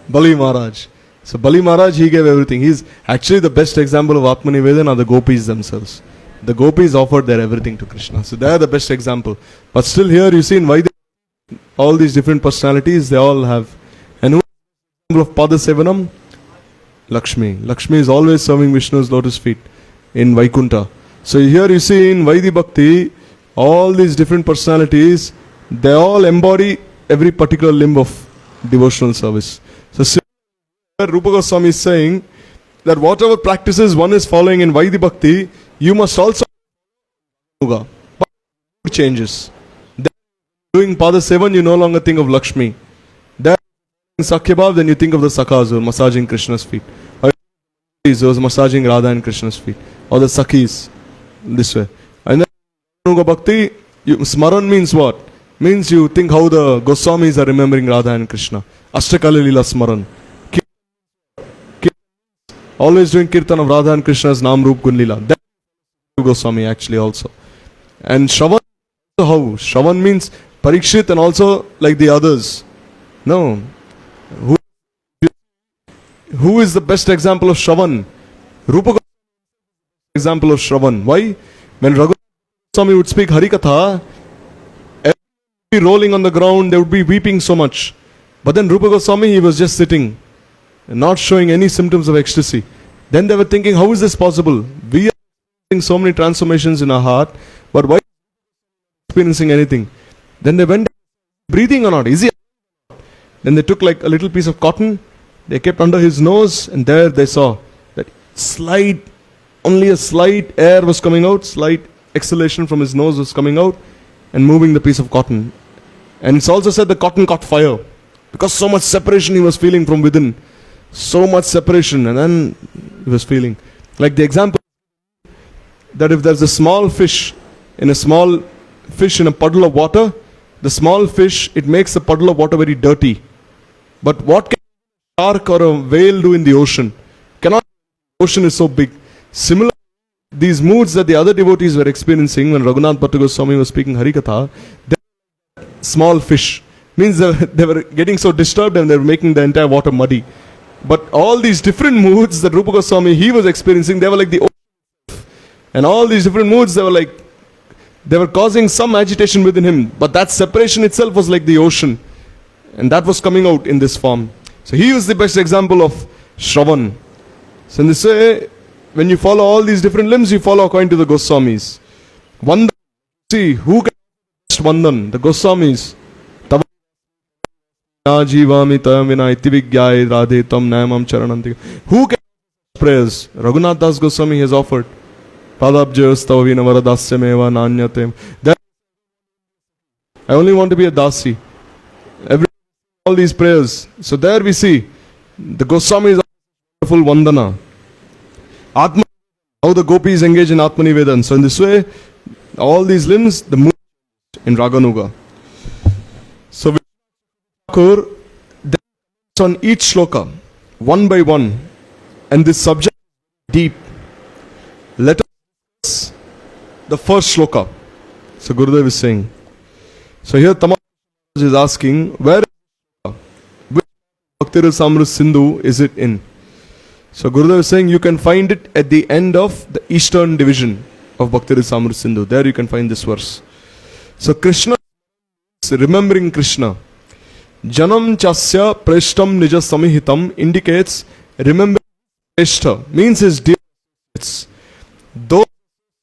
Bali Maharaj. So Bali Maharaj, he gave everything. He's actually the best example of Atma Nivedan are the gopis themselves. The gopis offered their everything to Krishna. So they are the best example. But still here you see in Vaidya, all these different personalities, they all have. And who is the example of Pada Sevanam? Lakshmi. Lakshmi is always serving Vishnu's lotus feet in Vaikunta. So here you see in Vaidhi Bhakti, all these different personalities, they all embody every particular limb of devotional service. So Rupa Goswami is saying that whatever practices one is following in Vaidhi Bhakti, you must also yoga. But changes. Then doing Pada Sevan, you no longer think of Lakshmi. Then Sakyabhav, then you think of the Sakhas who are massaging Krishna's feet. Or those massaging Radha and Krishna's feet. Or the Sakhis. This way. And then Yoga Bhakti, Smaran means what? Means you think how the Goswamis are remembering Radha and Krishna. Ashtakala Lila Smaran. Always doing Kirtan of Radha and Krishna's Nam Roop Gun Lila. That's Goswami actually also. And Shravan, how? Shravan means Parikshit and also like the others. No. Who is the best example of Shravan? Rupa Goswami is the example of Shravan. Why? When Raghunath Goswami would speak Harikatha, everyone would be rolling on the ground, they would be weeping so much. But then Rupa Goswami, he was just sitting, not showing any symptoms of ecstasy. Then they were thinking, how is this possible? We are experiencing so many transformations in our heart, but why are we experiencing anything? Then they went, breathing or not? Is he? Then they took like a little piece of cotton, they kept under his nose, and there they saw that only a slight air was coming out, slight exhalation from his nose was coming out, and moving the piece of cotton. And it's also said the cotton caught fire, because so much separation he was feeling from within. So much separation, and then he was feeling. Like the example, that if there's a small fish in a puddle of water, the small fish, it makes the puddle of water very dirty. But what can a shark or a whale do in the ocean? Cannot. The ocean is so big. Similar, these moods that the other devotees were experiencing when Raghunath Bhatta Goswami was speaking Harikatha, small fish, means they were getting so disturbed and they were making the entire water muddy. But all these different moods that Rupa Goswami, he was experiencing, they were like the ocean. And all these different moods, they were causing some agitation within him. But that separation itself was like the ocean. And that was coming out in this form. So he was the best example of Shravan. So in this way, when you follow all these different limbs, you follow according to the Goswamis. Vandan, see, who can Vandan? The Goswamis. Who can prayers? Raghunath Das Goswami has offered. Padabjayastavina varadasya nanyate. I only want to be a dasi. All these prayers. So there we see the Goswamis are full Vandana. Atma, how the gopis engage in Atma Nivedan. So in this way, all these limbs, the mood in Raganuga. So on each shloka, one by one, and this subject deep. Let us the first shloka. So Gurudev is saying. So here Tamal is asking, where Bhakti-Rasamrita Sindhu is it in? So Gurudev is saying you can find it at the end of the eastern division of Bhakti-Rasamrita Sindhu. There you can find this verse. So Krishna remembering Krishna. Janam chasya preshtam nija samihitam indicates remembering preshta, means his dear deeds. Those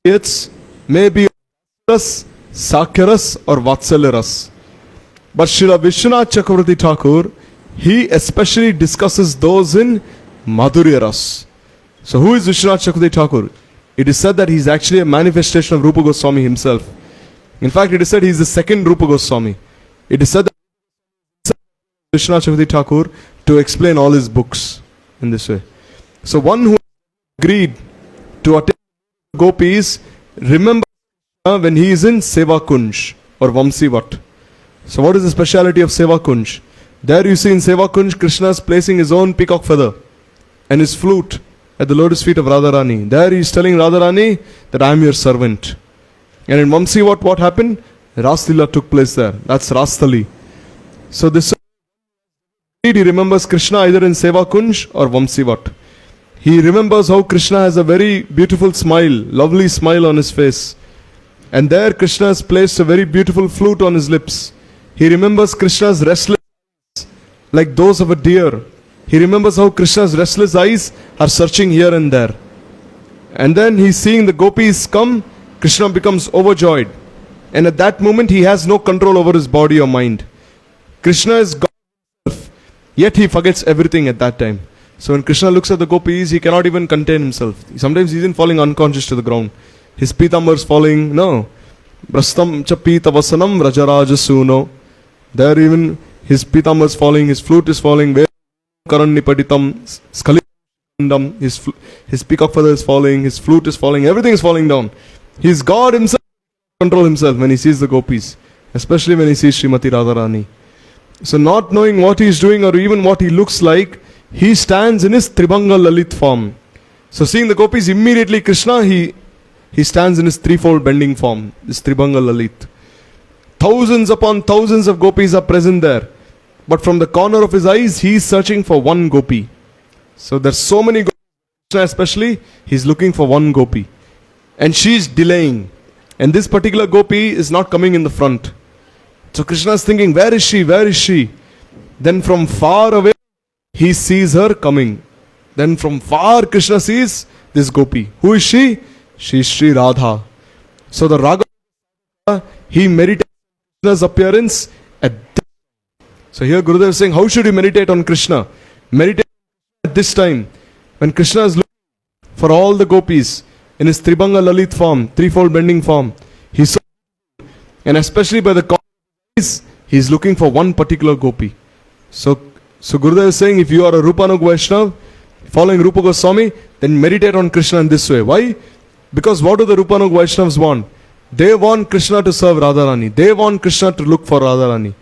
deeds may be Ras, Sakyaras or Vatsalaras. But Srila Vishwanath Chakravarti Thakur, he especially discusses those in Madhurya Ras. So who is Vishwanath Chakravarti Thakur? It is said that he is actually a manifestation of Rupa Goswami himself. In fact, it is said he is the second Rupa Goswami. It is said that Vishwanath Chakravarti Thakur to explain all his books in this way. So one who agreed to attend gopis, remember when he is in Seva Kunj or Vamsivat. So what is the speciality of Seva Kunj? There you see in Seva Kunj, Krishna is placing his own peacock feather and his flute at the lotus feet of Radharani. There he is telling Radharani that I am your servant. And in Vamsivat, what happened? Raslila took place there. That's Rastali. So this he remembers Krishna either in Seva Kunj or Vamsivat. He remembers how Krishna has a very beautiful smile, lovely smile on his face. And there Krishna has placed a very beautiful flute on his lips. He remembers Krishna's restless eyes like those of a deer. He remembers how Krishna's restless eyes are searching here and there. And then he's seeing the gopis come, Krishna becomes overjoyed. And at that moment he has no control over his body or mind. Krishna is God himself, yet he forgets everything at that time. So when Krishna looks at the gopis, he cannot even contain himself. Sometimes he's even falling unconscious to the ground. His pitambar is falling, no. Brastam cha pitavasanam rajaraja suno. There even his pitambar is falling, his flute is falling, karannipaditam, skalikandam, his peacock feather is falling, his flute is falling, everything is falling down. He's God himself, control himself when he sees the gopis, especially when he sees Srimati Radharani. So not knowing what he is doing or even what he looks like, he stands in his Tribhanga Lalit form. So seeing the gopis, immediately Krishna, he stands in his threefold bending form, this Tribhanga Lalit. Thousands upon thousands of gopis are present there. But from the corner of his eyes, he is searching for one gopi. So there's so many gopis, especially, he's looking for one gopi. And she's delaying. And this particular gopi is not coming in the front. So Krishna is thinking, where is she? Where is she? Then from far away, he sees her coming. Then from far, Krishna sees this gopi. Who is she? She is Sri Radha. So the Raga, he meditates on Krishna's appearance at this. So here Gurudev is saying, how should you meditate on Krishna? Meditate at this time, when Krishna is looking for all the gopis in his Tribhanga Lalit form, threefold bending form. He's so, and especially by the gopis, he's looking for one particular gopi. So Gurudev is saying, if you are a Rupanug Vaishnava, following Rupa Goswami, then meditate on Krishna in this way. Why? Because what do the Rupanug Vaishnavas want? They want Krishna to serve Radharani. They want Krishna to look for Radharani.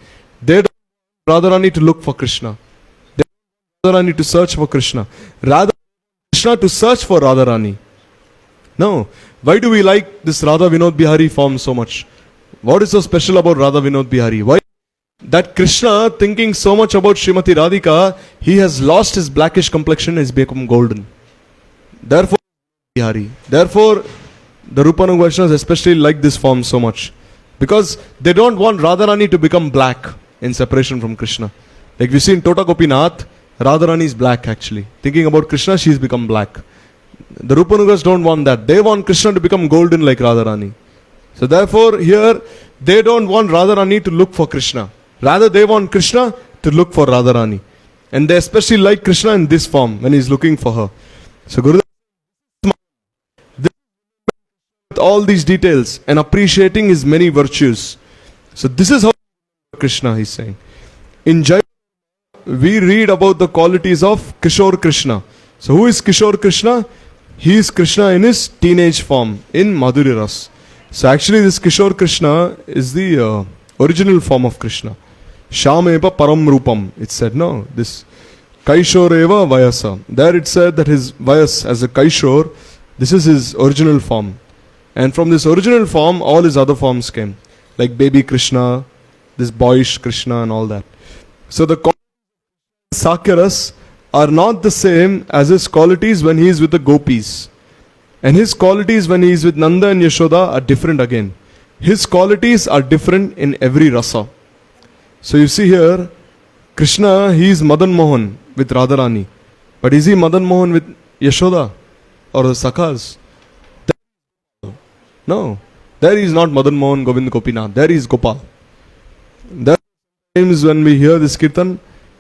They don't want Radharani to look for Krishna. They want Radharani to search for Krishna. Rather, Krishna to search for Radharani. No. Why do we like this Radha Vinod Bihari form so much? What is so special about Radha Vinod Bihari? Why? That Krishna, thinking so much about Srimati Radhika, he has lost his blackish complexion and has become golden. Therefore, the Rupanug Vaishnavas especially like this form so much. Because they don't want Radharani to become black in separation from Krishna. Like we see in Tota Gopinath, Radharani is black actually. Thinking about Krishna, she's become black. The Rupanugas don't want that. They want Krishna to become golden like Radharani. So therefore here, they don't want Radharani to look for Krishna. Rather they want Krishna to look for Radharani. And they especially like Krishna in this form when he's looking for her. So Gurudev, with all these details and appreciating his many virtues. So this is how Krishna he's saying. In Jai, we read about the qualities of Kishore Krishna. So who is Kishore Krishna? He is Krishna in his teenage form in Madhurya Ras. So actually this Kishore Krishna is the original form of Krishna. Shameva Param Rupam. It said, no, this Kaishoreva Vayasa. There it said that his Vayas as a Kaishor, this is his original form. And from this original form, all his other forms came. Like baby Krishna, this boyish Krishna and all that. So the Sakyaras are not the same as his qualities when he is with the gopis. And his qualities when he is with Nanda and Yashoda are different again. His qualities are different in every rasa. So you see here, Krishna, he is Madan Mohan with Radharani. But is he Madan Mohan with Yashoda or the Sakhas? No. There is not Madan Mohan Govind Gopinath. There is Gopal. There are times when we hear this kirtan,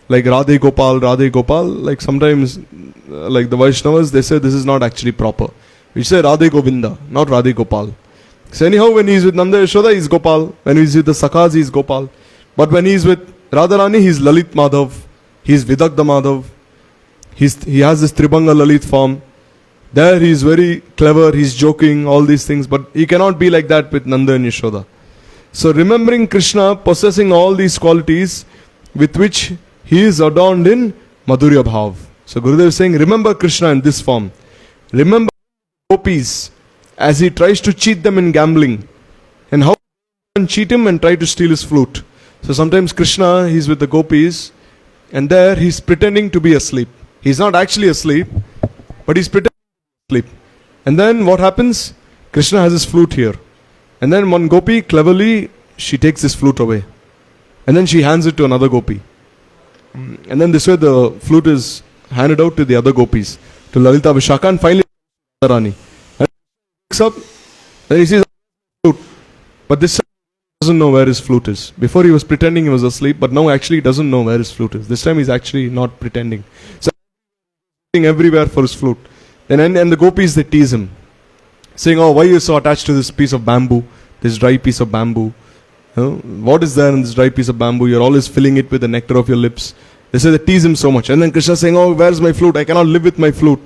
like Radhe Gopal, like sometimes, like the Vaishnavas, they say this is not actually proper. We say Radhe Govinda, not Radhe Gopal. So anyhow, when he is with Nanda Yashoda, he is Gopal. When he is with the Sakhas, he is Gopal. But when he is with Radharani, he is Lalit Madhav. He is Vidagdha Madhav. He has this Tribhanga Lalit form. There he is very clever, he is joking, all these things. But he cannot be like that with Nanda and Yashoda. So remembering Krishna possessing all these qualities with which he is adorned in Madhurya Bhav. So Gurudev is saying, remember Krishna in this form. Remember gopis as he tries to cheat them in gambling. And how he can cheat him and try to steal his flute. So sometimes Krishna, he is with the gopis and there he is pretending to be asleep. He is not actually asleep, but he is pretending to be asleep. And then what happens? Krishna has his flute here. And then one gopi, cleverly, she takes this flute away. And then she hands it to another gopi. And then this way the flute is handed out to the other gopis, to Lalita Vishaka, and finally Radharani. And he picks up, then he sees the flute. But this time he doesn't know where his flute is. Before he was pretending he was asleep, but now actually he doesn't know where his flute is. This time he's actually not pretending. So he's everywhere for his flute. Then and the gopis, they tease him, saying, oh, why are you so attached to this piece of bamboo, this dry piece of bamboo? What is there in this dry piece of bamboo? You're always filling it with the nectar of your lips. They say they tease him so much. And then Krishna saying, oh, where's my flute? I cannot live with my flute.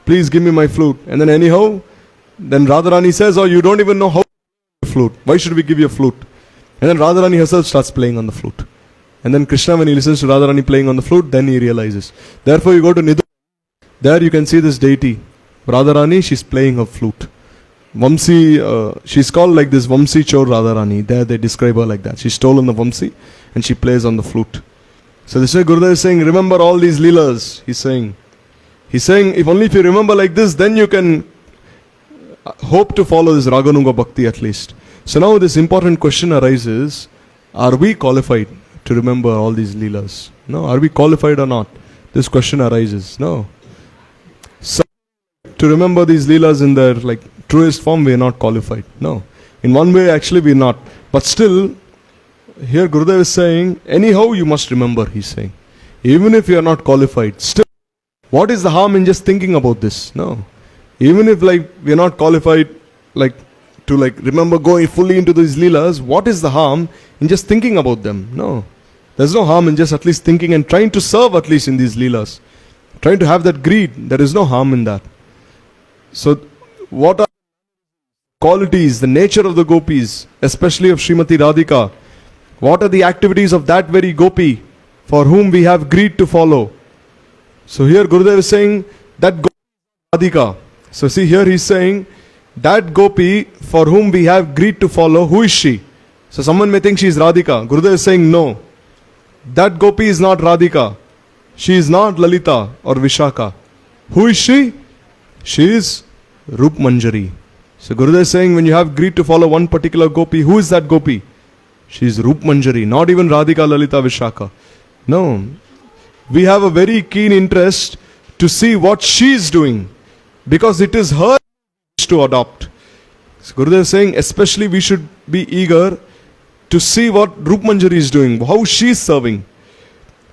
Please give me my flute. And then anyhow, then Radharani says, oh, you don't even know how to play flute. Why should we give you a flute? And then Radharani herself starts playing on the flute. And then Krishna, when he listens to Radharani playing on the flute, then he realizes. Therefore you go to Nidhu. There you can see this deity. Radharani, she's playing her flute. Vamsi, she's called like this Vamsi Chor Radharani. There they describe her like that. She's stolen the Vamsi and she plays on the flute. So this way Gurudev is saying, remember all these leelas. He's saying, if only if you remember like this, then you can hope to follow this Raganuga Bhakti at least. So now this important question arises, are we qualified to remember all these leelas? No, are we qualified or not? This question arises. No. So to remember these leelas in their like truest form, we are not qualified. No. In one way actually we are not. But still, here Gurudev is saying, anyhow you must remember, he's saying. Even if you are not qualified, still, what is the harm in just thinking about this? No. Even if like we are not qualified like to like remember going fully into these leelas, what is the harm in just thinking about them? No. There's no harm in just at least thinking and trying to serve at least in these leelas. Trying to have that greed, there is no harm in that. So what are qualities, the nature of the gopis, especially of Srimati Radhika? What are the activities of that very gopi for whom we have greed to follow? So here Gurudev is saying that gopi Radhika. So see here he's saying that gopi for whom we have greed to follow, who is she? So someone may think she is Radhika. Gurudev is saying no. That gopi is not Radhika. She is not Lalita or Vishaka. Who is she? She is Rup Manjari. So Gurudev is saying when you have greed to follow one particular gopi, who is that gopi? She is Rup Manjari, not even Radhika, Lalita, Vishaka. No. We have a very keen interest to see what she is doing, because it is her to adopt. So Gurudev is saying especially we should be eager to see what Rup Manjari is doing, how she is serving.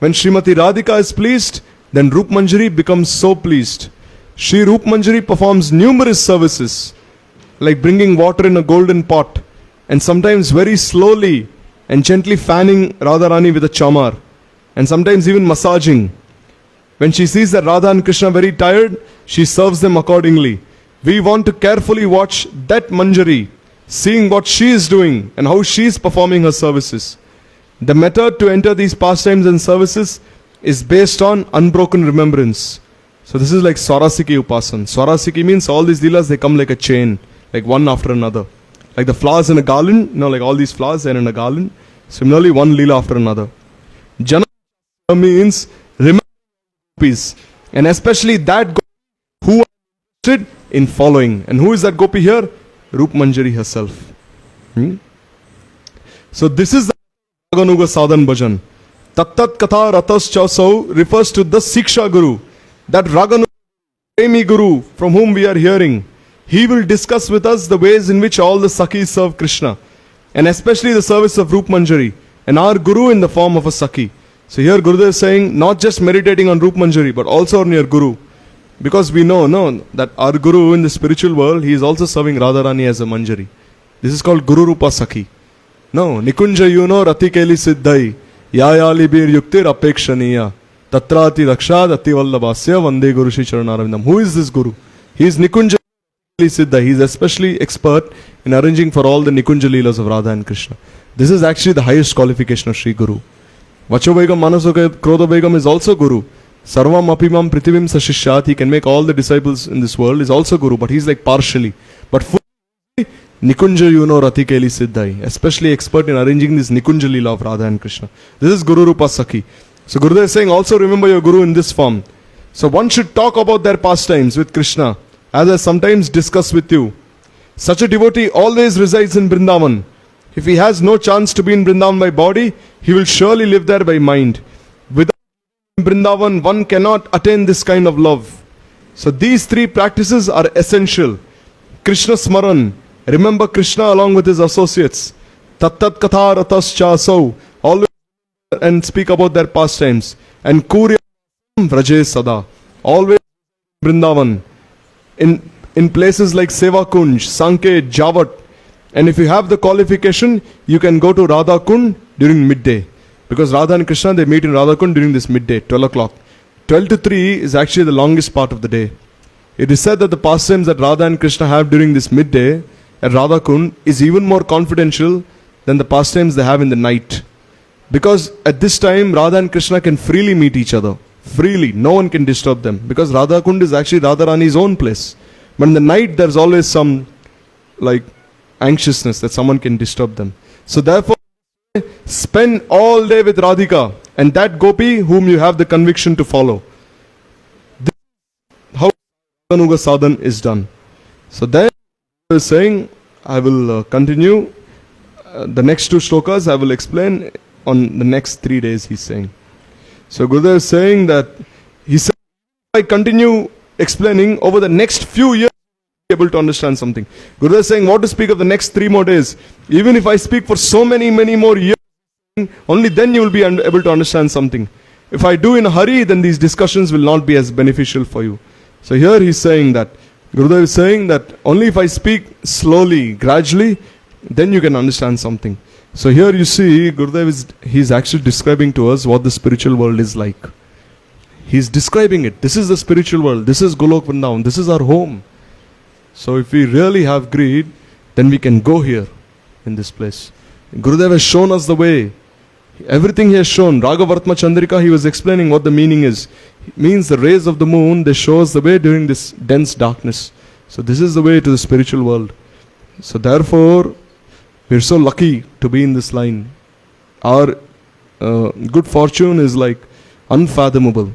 When Srimati Radhika is pleased, then Rup Manjari becomes so pleased. Shri Rup Manjari performs numerous services, like bringing water in a golden pot, and sometimes very slowly and gently fanning Radharani with a chamar, and sometimes even massaging. When she sees that Radha and Krishna are very tired, she serves them accordingly. We want to carefully watch that Manjari, seeing what she is doing and how she is performing her services. The method to enter these pastimes and services is based on unbroken remembrance. So this is like Swarasiki Upasan. Swarasiki means all these leelas, they come like a chain, like one after another. Like the flowers in a garland, like all these flowers, they're in a garland. Similarly, one leela after another. Jana means remember gopis, and especially that gopi who are interested in following. And who is that gopi here? Rup Manjari herself. So this is the Raganuga Sadhan Bhajan. Tattat Katha Ratas Chausau refers to the Siksha Guru. That Raganuga Premi Guru from whom we are hearing. He will discuss with us the ways in which all the Sakhis serve Krishna. And especially the service of Rup Manjari. And our Guru in the form of a Sakhi. So here Gurudev is saying not just meditating on Rup Manjari but also on your Guru. Because we know that our Guru in the spiritual world, he is also serving Radharani as a Manjari. This is called Guru Rupa Sakhi. No, Nikunja Yuno Ratikeli Siddhai Yayali Bir Yuktir Apekshaniya Tatrati Rakshad Ativallabhasya Vande Guru Shri Charanarvindam. Who is this Guru? He is Nikunja Siddha. He is especially expert in arranging for all the Nikunja Leelas of Radha and Krishna. This is actually the highest qualification of Sri Guru. Vachobegam Manasokha Krodhabegam is also Guru. Sarvam Apimam Prithivim Sashishyat. He can make all the disciples in this world is also Guru, but he's like partially. But fully Nikunja Yuno Ratikeli Siddhai, especially expert in arranging this Nikunja Leela of Radha and Krishna. This is Guru Rupa Sakhi. So Gurudev is saying also remember your Guru in this form. So one should talk about their pastimes with Krishna, as I sometimes discuss with you. Such a devotee always resides in Vrindavan. If he has no chance to be in Vrindavan by body, he will surely live there by mind. Without Vrindavan, one cannot attain this kind of love. So these three practices are essential. Krishna Smaran, remember Krishna along with his associates. Tattat Katha Ratas Chasau, always and speak about their pastimes. And Kurya Vraje Sada, always Vrindavan. In places like Seva Kunj, Sanket, Javat. And if you have the qualification, you can go to Radha Kund during midday. Because Radha and Krishna, they meet in Radha Kund during this midday, 12 o'clock. 12 to 3 is actually the longest part of the day. It is said that the pastimes that Radha and Krishna have during this midday at Radha Kund is even more confidential than the pastimes they have in the night. Because at this time, Radha and Krishna can freely meet each other. Freely. No one can disturb them. Because Radha Kund is actually Radharani's own place. But in the night, there's always some anxiousness that someone can disturb them. So therefore, spend all day with Radhika and that Gopi whom you have the conviction to follow. This is how Raganuga Sadhan is done. So then I was saying, I will continue. The next two shlokas I will explain on the next 3 days, he's saying. So Gurudev is saying that, he said, if I continue explaining over the next few years, I'll be able to understand something. Gurudev is saying, what to speak of the next 3 more days? Even if I speak for so many more years, only then you will be able to understand something. If I do in a hurry, then these discussions will not be as beneficial for you. So here he's saying that, Gurudev is saying that only if I speak slowly, gradually, then you can understand something. So here you see, Gurudev he's actually describing to us what the spiritual world is like. He's describing it. This is the spiritual world. This is Golok Vrindavan. This is our home. So if we really have greed, then we can go here in this place. Gurudev has shown us the way. Everything he has shown. Ragavartma Chandrika, he was explaining what the meaning is. It means the rays of the moon, they show us the way during this dense darkness. So this is the way to the spiritual world. So therefore, we're so lucky to be in this line. Our good fortune is like unfathomable.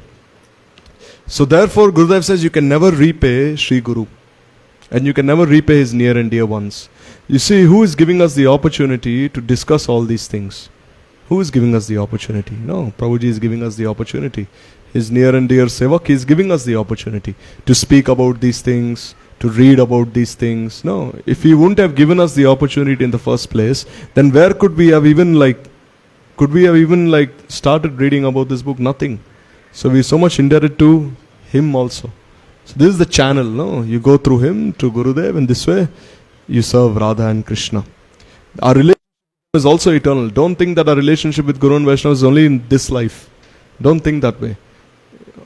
So therefore, Gurudev says you can never repay Sri Guru. And you can never repay his near and dear ones. You see, who is giving us the opportunity to discuss all these things? Who is giving us the opportunity? No, Prabhuji is giving us the opportunity. His near and dear Sevak is giving us the opportunity to speak about these things, to read about these things. No, if he wouldn't have given us the opportunity in the first place, then where could we have even started reading about this book? Nothing. So we are so much indebted to him also. So this is the channel, no? You go through him to Gurudev, and this way you serve Radha and Krishna. Our relationship is also eternal. Don't think that our relationship with Guru and Vaishnava is only in this life. Don't think that way.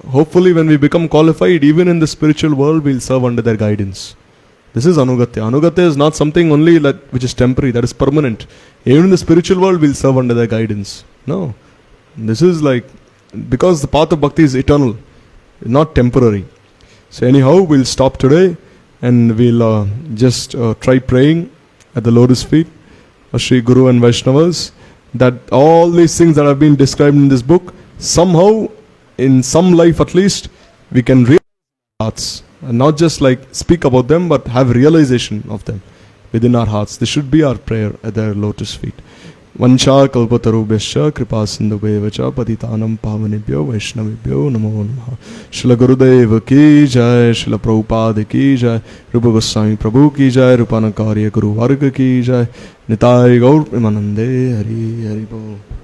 Hopefully when we become qualified, even in the spiritual world, we'll serve under their guidance. This is Anugatya. Anugatya is not something only which is temporary, that is permanent. Even in the spiritual world, we'll serve under their guidance. No. This is because the path of bhakti is eternal, not temporary. So anyhow, we'll stop today and we'll just try praying at the lotus feet of Sri Guru and Vaishnavas, that all these things that have been described in this book, somehow, in some life at least, we can realize our hearts. And not just speak about them, but have realization of them within our hearts. This should be our prayer at their lotus feet. Vancha kalpatarubhyascha kripa sindhubheva cha patitanam pavanebhyo vaishnavibhyo namo namaha. Srila Gurudeva ki jai, Srila Prabhupada ki jai, Rupa Goswami Prabhu ki jai, Rupanakarya Guru Varga ki jai, Nitai Gaur Premanande Hari Hari Bol.